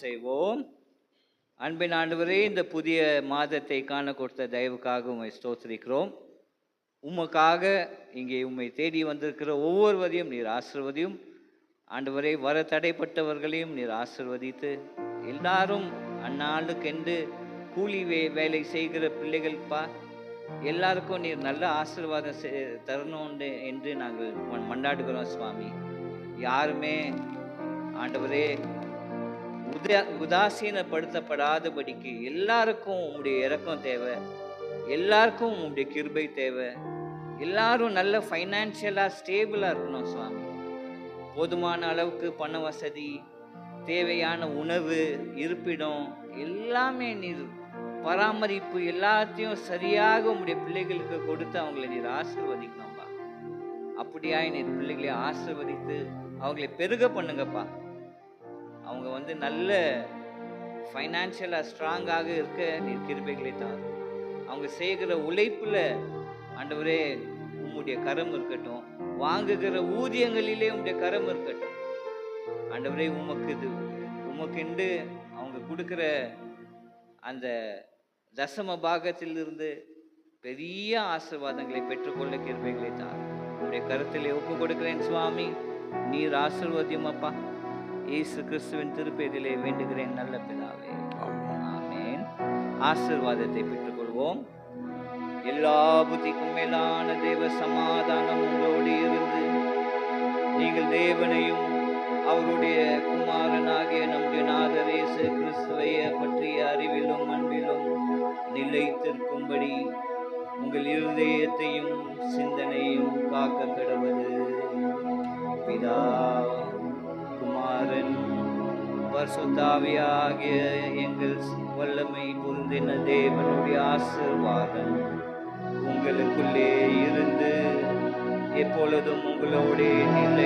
செய்வோம். அன்பின் ஆண்டவரே, இந்த புதிய மாதத்தை காண கொடுத்த தயவுக்காக உம்மை ஸ்தோத்திரிக்கிறோம். உமக்காக இங்கே உம்மை தேடி வந்திருக்கிற ஒவ்வொருவரையும் நீர் ஆசீர்வதியும். ஆண்டவரே, வர தடைப்பட்டவர்களையும் நீர் ஆசீர்வதித்து, எல்லாரும் அந்நாளுக்கென்று கூலி வேலை செய்கிற பிள்ளைகள்ப்பா, எல்லாருக்கும் நீர் நல்ல ஆசீர்வாதம் தரணும் என்று நாங்கள் மன்றாடுகிறோம் சுவாமி. யாருமே ஆண்டவரே உதாசீனப்படுத்தப்படாதபடிக்கு எல்லாருக்கும் உங்களுடைய இரக்கம் தேவை, எல்லாருக்கும் உங்களுடைய கிருபை தேவை. எல்லாரும் நல்ல ஃபைனான்சியலாக ஸ்டேபிளாக இருக்கணும் சுவாமி. போதுமான அளவுக்கு பண வசதி, தேவையான உணவு, இருப்பிடம், எல்லாமே நீர் பராமரிப்பு எல்லாத்தையும் சரியாக உங்களுடைய பிள்ளைகளுக்கு கொடுத்து அவங்களை நீர் ஆசீர்வதிக்கணும்ப்பா. அப்படியாய் நீர் பிள்ளைகளை ஆசீர்வதித்து அவங்களை பெருக பண்ணுங்கப்பா. அவங்க நல்ல ஃபைனான்சியலாக ஸ்ட்ராங்காக இருக்க நீர் கிருபைகளை தான். அவங்க செய்கிற உழைப்பில் ஆண்டவரே உம்முடைய கரம் இருக்கட்டும், வாங்குகிற ஊதியங்களிலே உம்முடைய கரம் இருக்கட்டும். ஆண்டவரே, உமக்கென்று அவங்க கொடுக்குற அந்த தசம பாகத்திலிருந்து பெரிய ஆசீர்வாதங்களை பெற்றுக்கொள்ள கிருபைகளை தான். உம்முடைய கருத்திலே ஒப்பு கொடுக்கிறேன் சுவாமி. நீர் ஆசீர்வாதியும் அப்பா. இயேசு கிறிஸ்துவின் திருப்பெயரிலே வேண்டுகிறேன் நல்ல பிதாவே, ஆமென். ஆசீர்வாதத்தை பெற்றுக்கொள்வோம். எல்லா புத்திக்கும் மேலான தேவ சமாதானம் உங்களோடு இருந்து நீங்கள் தேவனையும் அவருடைய குமாரனாகிய நம்முடைய நாதர் இயேசு கிறிஸ்துவைய பற்றிய அறிவிலும் அன்பிலும் நிலைத்திருக்கும்படி உங்கள் இருதயத்தையும் சிந்தனையும் காக்க கடவுது. பிதா, குமாரன், பரிசுத்தாவியாகிய எங்கள் வல்லமை பொருந்தின தேவனுடைய ஆசீர்வாதம் உங்களுக்குள்ளே இருந்து எப்பொழுதும் உங்களோடே நிலை